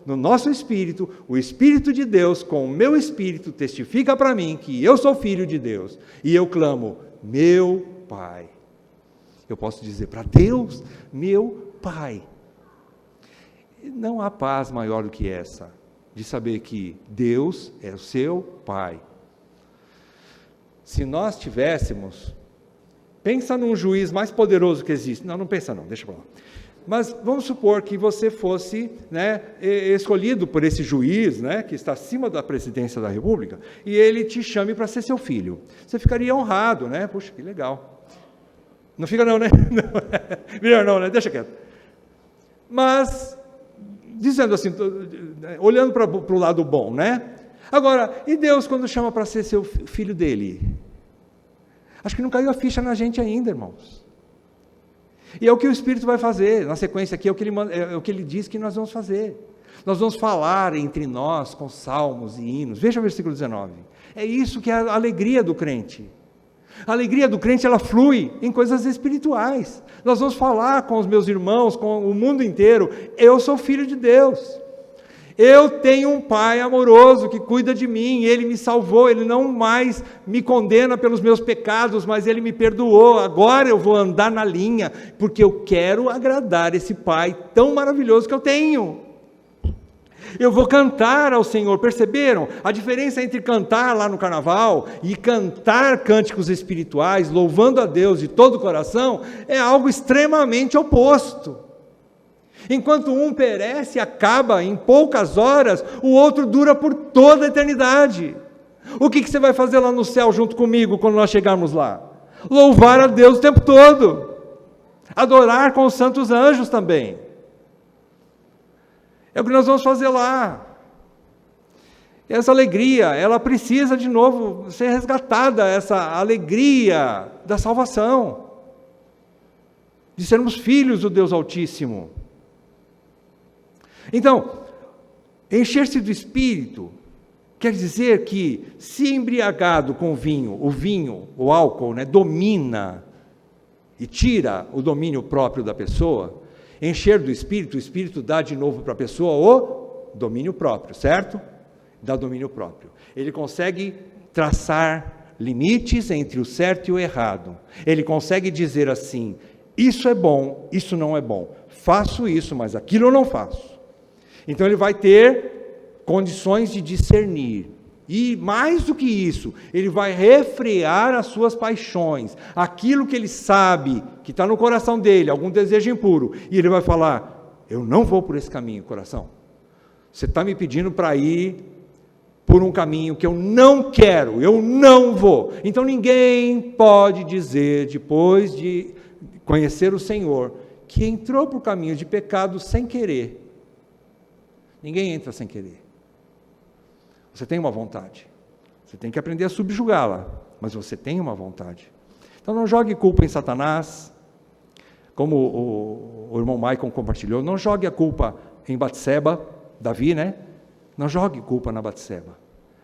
no nosso espírito, o Espírito de Deus com o meu espírito testifica para mim que eu sou filho de Deus, e eu clamo, meu Pai. Eu posso dizer para Deus, meu Pai. Não há paz maior do que essa, de saber que Deus é o seu Pai. Se nós tivéssemos, pensa num juiz mais poderoso que existe, não pensa não, deixa para lá, mas vamos supor que você fosse, escolhido por esse juiz, que está acima da presidência da república, e ele te chame para ser seu filho, você ficaria honrado, puxa, que legal, não fica não, melhor não, deixa quieto, mas, dizendo assim, olhando para o lado bom, agora, e Deus quando chama para ser seu filho dele? Acho que não caiu a ficha na gente ainda, irmãos. E é o que o Espírito vai fazer, na sequência aqui, é o que ele diz que nós vamos fazer. Nós vamos falar entre nós com salmos e hinos. Veja o versículo 19. É isso que é a alegria do crente. A alegria do crente, ela flui em coisas espirituais. Nós vamos falar com os meus irmãos, com o mundo inteiro. Eu sou filho de Deus. Eu tenho um Pai amoroso que cuida de mim, Ele me salvou, Ele não mais me condena pelos meus pecados, mas Ele me perdoou, agora eu vou andar na linha, porque eu quero agradar esse Pai tão maravilhoso que eu tenho. Eu vou cantar ao Senhor, perceberam? A diferença entre cantar lá no carnaval e cantar cânticos espirituais, louvando a Deus de todo o coração, é algo extremamente oposto. Enquanto um perece e acaba em poucas horas, o outro dura por toda a eternidade. O que você vai fazer lá no céu junto comigo quando nós chegarmos lá? Louvar a Deus o tempo todo. Adorar com os santos anjos também. É o que nós vamos fazer lá. Essa alegria, ela precisa de novo ser resgatada, essa alegria da salvação. De sermos filhos do Deus Altíssimo. Então, encher-se do Espírito, quer dizer que, se embriagado com o vinho, o álcool, domina e tira o domínio próprio da pessoa, encher do Espírito, o Espírito dá de novo para a pessoa o domínio próprio, certo? Dá domínio próprio. Ele consegue traçar limites entre o certo e o errado. Ele consegue dizer assim, isso é bom, isso não é bom. Faço isso, mas aquilo eu não faço. Então ele vai ter condições de discernir, e mais do que isso, ele vai refrear as suas paixões, aquilo que ele sabe, que está no coração dele, algum desejo impuro, e ele vai falar, eu não vou por esse caminho, coração, você está me pedindo para ir por um caminho que eu não quero, eu não vou. Então ninguém pode dizer, depois de conhecer o Senhor, que entrou por caminho de pecado sem querer. Ninguém entra sem querer. Você tem uma vontade. Você tem que aprender a subjugá-la, mas você tem uma vontade. Então não jogue culpa em Satanás, como o irmão Maicon compartilhou, não jogue a culpa em Batseba, Davi, Não jogue culpa na Batseba.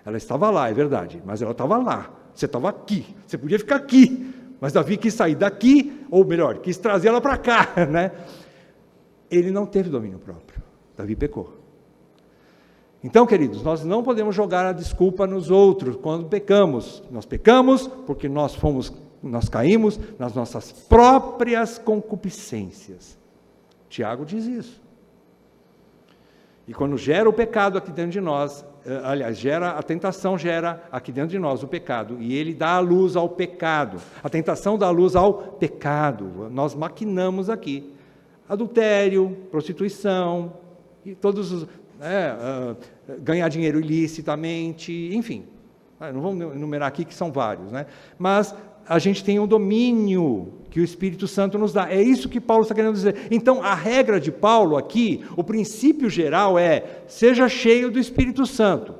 Ela estava lá, é verdade, mas ela estava lá. Você estava aqui, você podia ficar aqui, mas Davi quis sair daqui, ou melhor, quis trazer ela para cá, Ele não teve domínio próprio. Davi pecou. Então, queridos, nós não podemos jogar a desculpa nos outros quando pecamos. Nós pecamos porque nós caímos nas nossas próprias concupiscências. Tiago diz isso. E quando gera o pecado aqui dentro de nós, a tentação gera aqui dentro de nós o pecado, e ele dá a luz ao pecado. A tentação dá a luz ao pecado. Nós maquinamos aqui. Adultério, prostituição, e todos os... ganhar dinheiro ilicitamente, enfim, não vamos enumerar aqui que são vários, mas a gente tenha um domínio que o Espírito Santo nos dá. É isso que Paulo está querendo dizer. Então, a regra de Paulo aqui, o princípio geral é: seja cheio do Espírito Santo.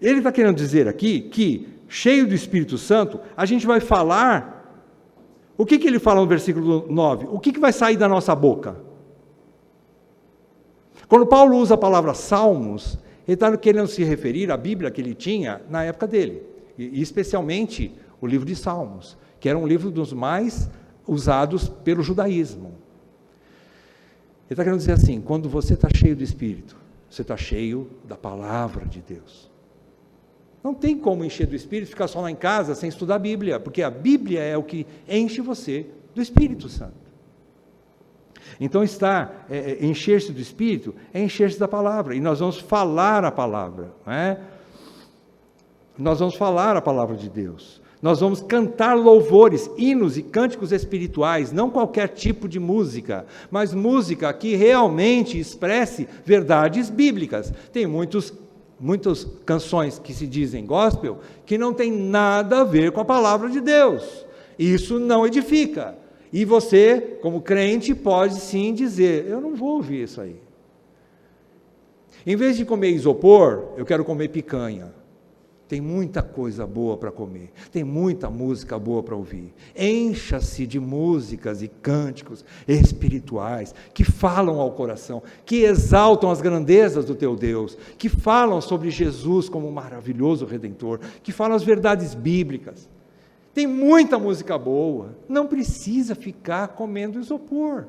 Ele está querendo dizer aqui que, cheio do Espírito Santo, a gente vai falar. O que ele fala no versículo 9? O que vai sair da nossa boca? Quando Paulo usa a palavra salmos, ele está querendo se referir à Bíblia que ele tinha na época dele, e especialmente o livro de Salmos, que era um livro dos mais usados pelo judaísmo. Ele está querendo dizer assim: quando você está cheio do Espírito, você está cheio da palavra de Deus. Não tem como encher do Espírito, ficar só lá em casa sem estudar a Bíblia, porque a Bíblia é o que enche você do Espírito Santo. Então, encher-se do Espírito é encher-se da palavra, e nós vamos falar a palavra, não é? Nós vamos falar a palavra de Deus, nós vamos cantar louvores, hinos e cânticos espirituais, não qualquer tipo de música, mas música que realmente expresse verdades bíblicas. Tem muitas canções que se dizem gospel, que não tem nada a ver com a palavra de Deus, isso não edifica. E você, como crente, pode sim dizer: eu não vou ouvir isso aí. Em vez de comer isopor, eu quero comer picanha. Tem muita coisa boa para comer, tem muita música boa para ouvir. Encha-se de músicas e cânticos espirituais, que falam ao coração, que exaltam as grandezas do teu Deus, que falam sobre Jesus como um maravilhoso Redentor, que falam as verdades bíblicas. Tem muita música boa, não precisa ficar comendo isopor.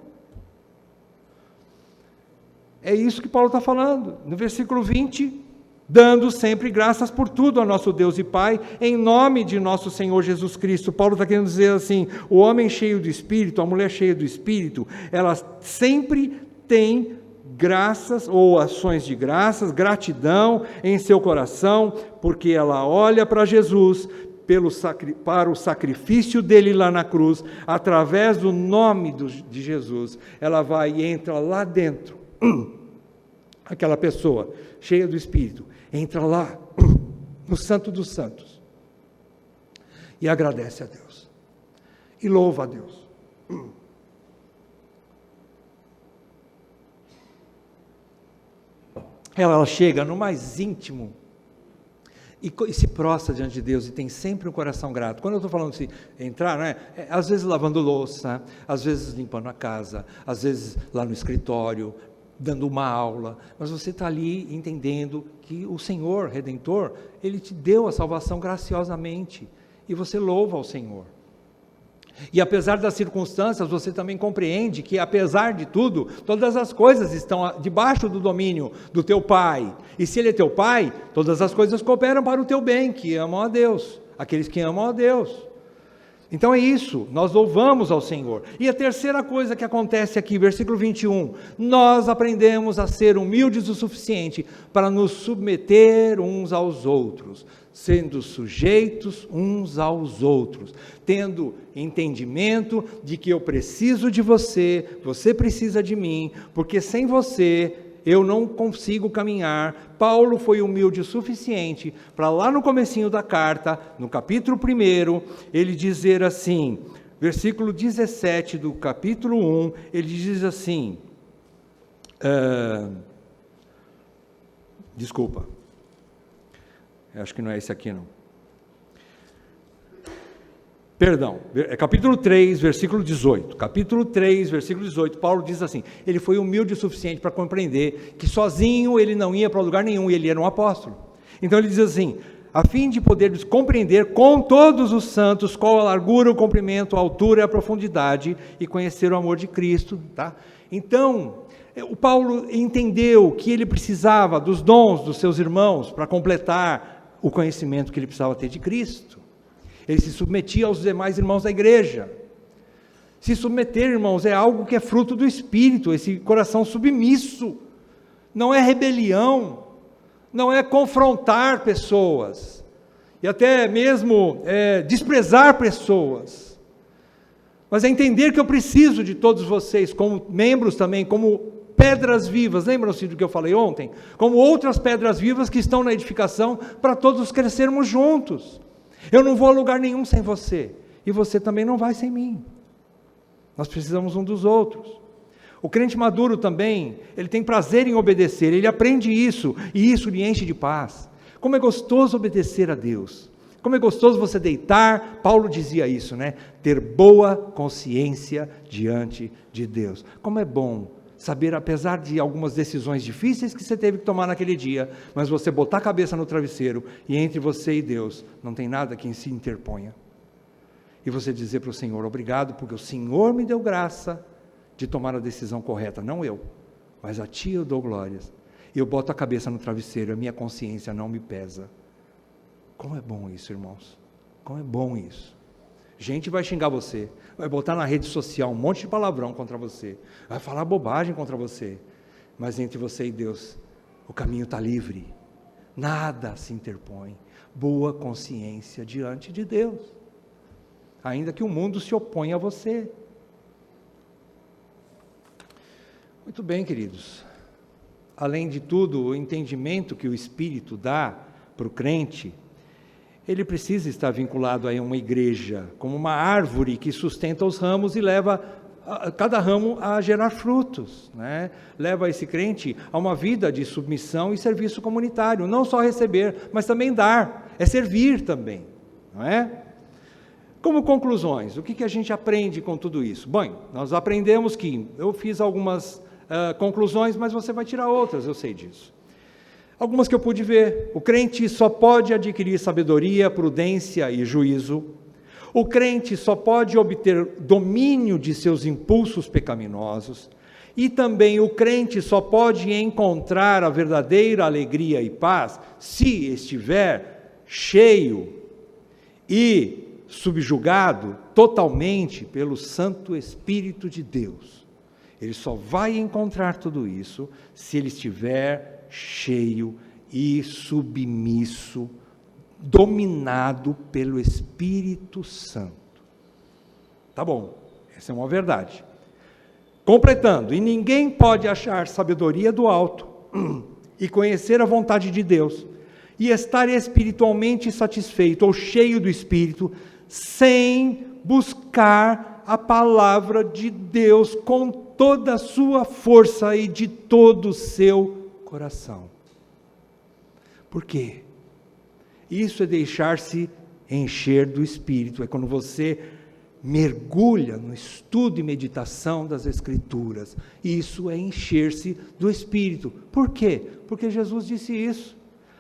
É isso que Paulo está falando, no versículo 20, dando sempre graças por tudo ao nosso Deus e Pai, em nome de nosso Senhor Jesus Cristo. Paulo está querendo dizer assim: o homem cheio do Espírito, a mulher cheia do Espírito, ela sempre tem graças ou ações de graças, gratidão em seu coração, porque ela olha para Jesus, para o sacrifício dele lá na cruz, através do nome de Jesus, ela vai e entra lá dentro. Aquela pessoa cheia do Espírito entra lá no Santo dos Santos e agradece a Deus e louva a Deus. Ela chega no mais íntimo e se prostra diante de Deus e tem sempre um coração grato. Quando eu estou falando de entrar, né, às vezes lavando louça, às vezes limpando a casa, às vezes lá no escritório, dando uma aula, mas você está ali entendendo que o Senhor Redentor, Ele te deu a salvação graciosamente, e você louva ao Senhor. E apesar das circunstâncias, você também compreende que, apesar de tudo, todas as coisas estão debaixo do domínio do teu Pai, e se Ele é teu Pai, todas as coisas cooperam para o teu bem, que amam a Deus, aqueles que amam a Deus. Então é isso, nós louvamos ao Senhor. E a terceira coisa que acontece aqui, versículo 21, nós aprendemos a ser humildes o suficiente para nos submeter uns aos outros, sendo sujeitos uns aos outros, tendo entendimento de que eu preciso de você, você precisa de mim, porque sem você eu não consigo caminhar. Paulo foi humilde o suficiente para lá no comecinho da carta, no capítulo 1, ele dizer assim, versículo 17 do capítulo 1, ele diz assim, desculpa, acho que não é esse aqui não. Perdão, capítulo 3, versículo 18. Capítulo 3, versículo 18, Paulo diz assim, ele foi humilde o suficiente para compreender que sozinho ele não ia para lugar nenhum, e ele era um apóstolo. Então ele diz assim, a fim de podermos compreender com todos os santos qual a largura, o comprimento, a altura e a profundidade, e conhecer o amor de Cristo. Tá? Então, o Paulo entendeu que ele precisava dos dons dos seus irmãos para completar o conhecimento que ele precisava ter de Cristo. Ele se submetia aos demais irmãos da igreja. Se submeter, irmãos, é algo que é fruto do Espírito, esse coração submisso. Não é rebelião, não é confrontar pessoas, e até mesmo desprezar pessoas, mas é entender que eu preciso de todos vocês, como membros também, como pedras vivas, lembram-se do que eu falei ontem? Como outras pedras vivas que estão na edificação, para todos crescermos juntos. Eu não vou a lugar nenhum sem você, e você também não vai sem mim. Nós precisamos um dos outros. O crente maduro também, ele tem prazer em obedecer, ele aprende isso, e isso lhe enche de paz. Como é gostoso obedecer a Deus. Como é gostoso você deitar, Paulo dizia isso, né? Ter boa consciência diante de Deus. Como é bom saber, apesar de algumas decisões difíceis que você teve que tomar naquele dia, mas você botar a cabeça no travesseiro, e entre você e Deus, não tem nada que se interponha. E você dizer para o Senhor, obrigado, porque o Senhor me deu graça de tomar a decisão correta, não eu, mas a Ti eu dou glórias. E eu boto a cabeça no travesseiro, a minha consciência não me pesa. Como é bom isso, irmãos, como é bom isso. Gente vai xingar você, vai botar na rede social um monte de palavrão contra você, vai falar bobagem contra você, mas entre você e Deus, o caminho está livre, nada se interpõe, boa consciência diante de Deus, ainda que o mundo se oponha a você. Muito bem, queridos, além de tudo, o entendimento que o Espírito dá para o crente, ele precisa estar vinculado a uma igreja, como uma árvore que sustenta os ramos e leva cada ramo a gerar frutos, né? Leva esse crente a uma vida de submissão e serviço comunitário, não só receber, mas também dar, é servir também, não é? Como conclusões, o que a gente aprende com tudo isso? Bom, nós aprendemos que, eu fiz algumas conclusões, mas você vai tirar outras, eu sei disso. Algumas que eu pude ver. O crente só pode adquirir sabedoria, prudência e juízo. O crente só pode obter domínio de seus impulsos pecaminosos. E também o crente só pode encontrar a verdadeira alegria e paz se estiver cheio e subjugado totalmente pelo Santo Espírito de Deus. Ele só vai encontrar tudo isso se ele estiver cheio e submisso, dominado pelo Espírito Santo. Tá bom, essa é uma verdade. Completando, e ninguém pode achar sabedoria do alto e conhecer a vontade de Deus e estar espiritualmente satisfeito ou cheio do Espírito sem buscar a palavra de Deus com toda a sua força e de todo o seu coração. Por quê? Isso é deixar-se encher do Espírito, é quando você mergulha no estudo e meditação das Escrituras, isso é encher-se do Espírito. Por quê? Porque Jesus disse isso,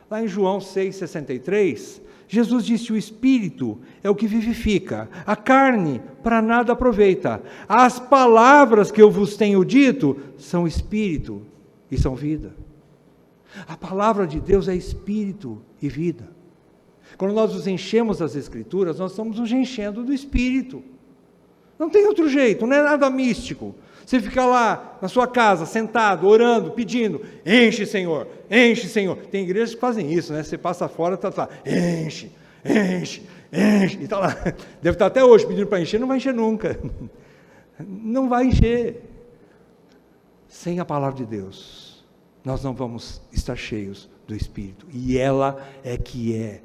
lá em João 6,63, Jesus disse, o Espírito é o que vivifica, a carne para nada aproveita, as palavras que eu vos tenho dito são Espírito e são vida. A palavra de Deus é Espírito e vida. Quando nós nos enchemos das Escrituras, nós estamos nos enchendo do Espírito. Não tem outro jeito, não é nada místico. Você fica lá na sua casa, sentado, orando, pedindo, enche Senhor, enche Senhor. Tem igrejas que fazem isso, né? Você passa fora, está lá, enche, enche, enche. E está lá, deve estar até hoje pedindo para encher, não vai encher nunca. Não vai encher. Sem a palavra de Deus, nós não vamos estar cheios do Espírito, e ela é que é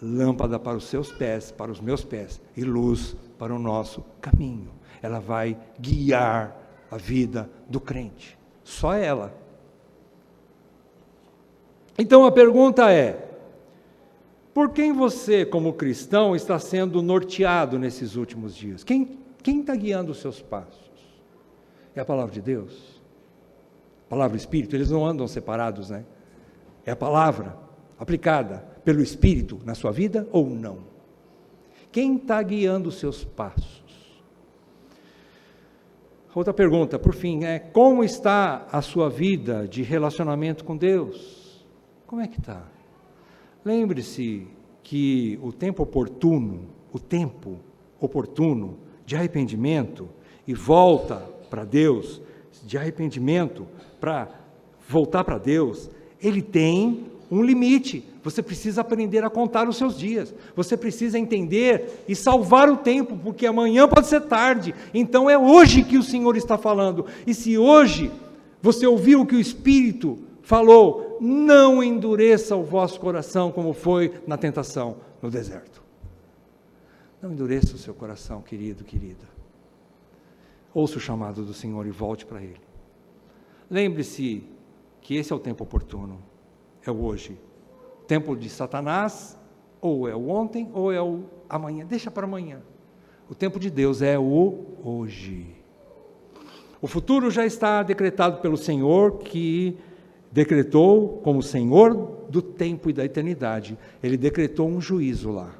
lâmpada para os seus pés, para os meus pés, e luz para o nosso caminho. Ela vai guiar a vida do crente, só ela. Então a pergunta é, por quem você, como cristão, está sendo norteado nesses últimos dias? Quem está guiando os seus passos? É a palavra de Deus? A palavra e o Espírito, eles não andam separados, né? É a palavra aplicada pelo Espírito na sua vida ou não? Quem está guiando os seus passos? Outra pergunta, por fim, como está a sua vida de relacionamento com Deus? Como é que está? Lembre-se que o tempo oportuno de arrependimento e volta para Deus, de arrependimento para voltar para Deus, ele tem um limite. Você precisa aprender a contar os seus dias, você precisa entender e salvar o tempo, porque amanhã pode ser tarde. Então é hoje que o Senhor está falando, e se hoje você ouviu o que o Espírito falou, não endureça o vosso coração como foi na tentação no deserto. Não endureça o seu coração, querido, querida. Ouça o chamado do Senhor e volte para Ele. Lembre-se que esse é o tempo oportuno, é o hoje. Tempo de Satanás, ou é o ontem, ou é o amanhã. Deixa para amanhã. O tempo de Deus é o hoje. O futuro já está decretado pelo Senhor, que decretou como Senhor do tempo e da eternidade. Ele decretou um juízo lá,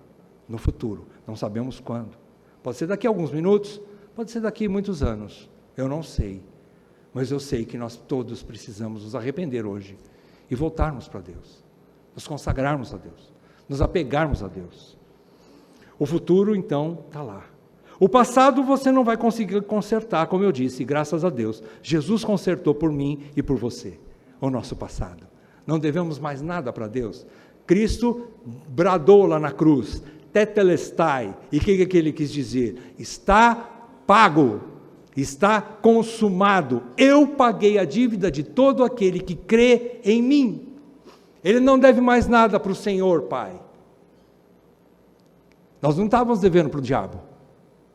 no futuro. Não sabemos quando. Pode ser daqui a alguns minutos, pode ser daqui a muitos anos. Eu não sei. Mas eu sei que nós todos precisamos nos arrepender hoje e voltarmos para Deus. Nos consagrarmos a Deus. Nos apegarmos a Deus. O futuro, então, está lá. O passado você não vai conseguir consertar, como eu disse, graças a Deus. Jesus consertou por mim e por você o nosso passado. Não devemos mais nada para Deus. Cristo bradou lá na cruz, tetelestai. E o que ele quis dizer? Está pago, está consumado. Eu paguei a dívida de todo aquele que crê em mim. Ele não deve mais nada para o Senhor, Pai. Nós não estávamos devendo para o diabo.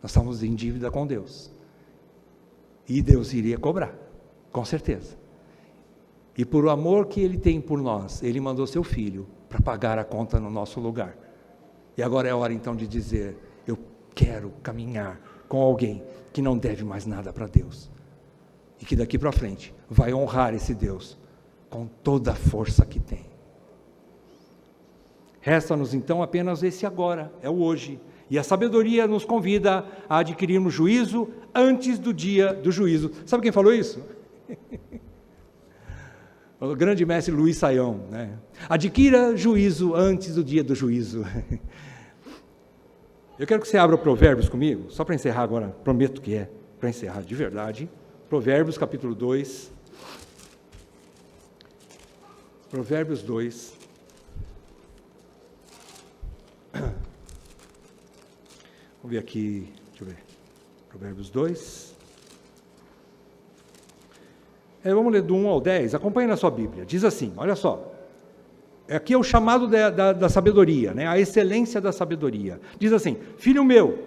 Nós estávamos em dívida com Deus. E Deus iria cobrar, com certeza. E por o amor que Ele tem por nós, Ele mandou seu Filho para pagar a conta no nosso lugar. E agora é a hora então de dizer, eu quero caminhar com alguém que não deve mais nada para Deus. E que daqui para frente vai honrar esse Deus com toda a força que tem. Resta-nos então apenas esse agora, é o hoje. E a sabedoria nos convida a adquirirmos juízo antes do dia do juízo. Sabe quem falou isso? O grande mestre Luiz Saião, né? Adquira juízo antes do dia do juízo. Eu quero que você abra Provérbios comigo, só para encerrar agora, prometo que é, para encerrar de verdade. Provérbios capítulo 2. Provérbios 2. Vamos ver aqui, deixa eu ver, Provérbios 2. Vamos ler do 1 ao 10, acompanhe na sua Bíblia. Diz assim, olha só, aqui é o chamado da sabedoria, né? A excelência da sabedoria. Diz assim, filho meu,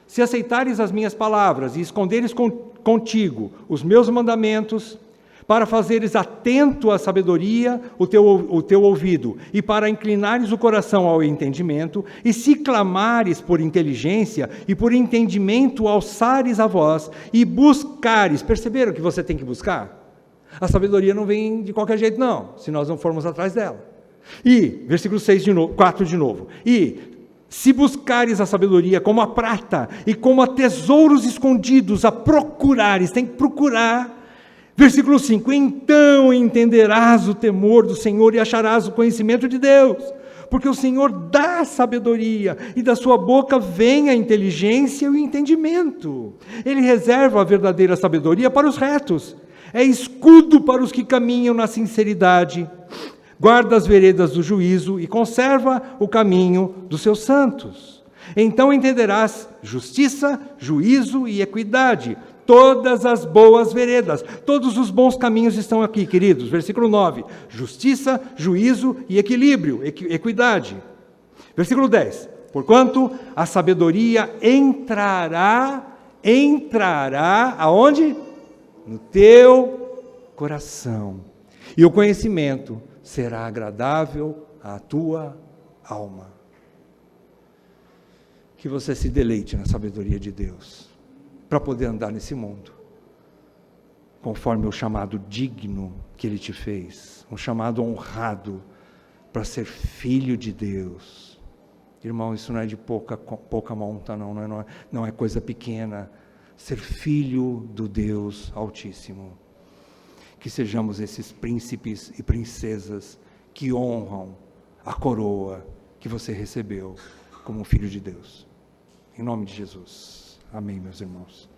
se aceitares as minhas palavras e esconderes contigo os meus mandamentos, para fazeres atento à sabedoria o teu ouvido, e para inclinares o coração ao entendimento, e se clamares por inteligência, e por entendimento alçares a voz, e buscares, perceberam que você tem que buscar? A sabedoria não vem de qualquer jeito não, se nós não formos atrás dela. E, versículo 4 de novo, e se buscares a sabedoria como a prata, e como a tesouros escondidos, a procurares, tem que procurar. Versículo 5, então entenderás o temor do Senhor e acharás o conhecimento de Deus, porque o Senhor dá sabedoria, e da sua boca vem a inteligência e o entendimento. Ele reserva a verdadeira sabedoria para os retos, é escudo para os que caminham na sinceridade, guarda as veredas do juízo e conserva o caminho dos seus santos. Então entenderás justiça, juízo e equidade, todas as boas veredas, todos os bons caminhos estão aqui, queridos. Versículo 9, justiça, juízo e equilíbrio, equidade. Versículo 10, porquanto a sabedoria entrará aonde? No teu coração, e o conhecimento será agradável à tua alma. Que você se deleite na sabedoria de Deus, para poder andar nesse mundo, conforme o chamado digno que Ele te fez, um chamado honrado, para ser filho de Deus. Irmão, isso não é de pouca monta, não é coisa pequena, ser filho do Deus Altíssimo. Que sejamos esses príncipes e princesas que honram a coroa que você recebeu como filho de Deus. Em nome de Jesus. Amém, meus irmãos.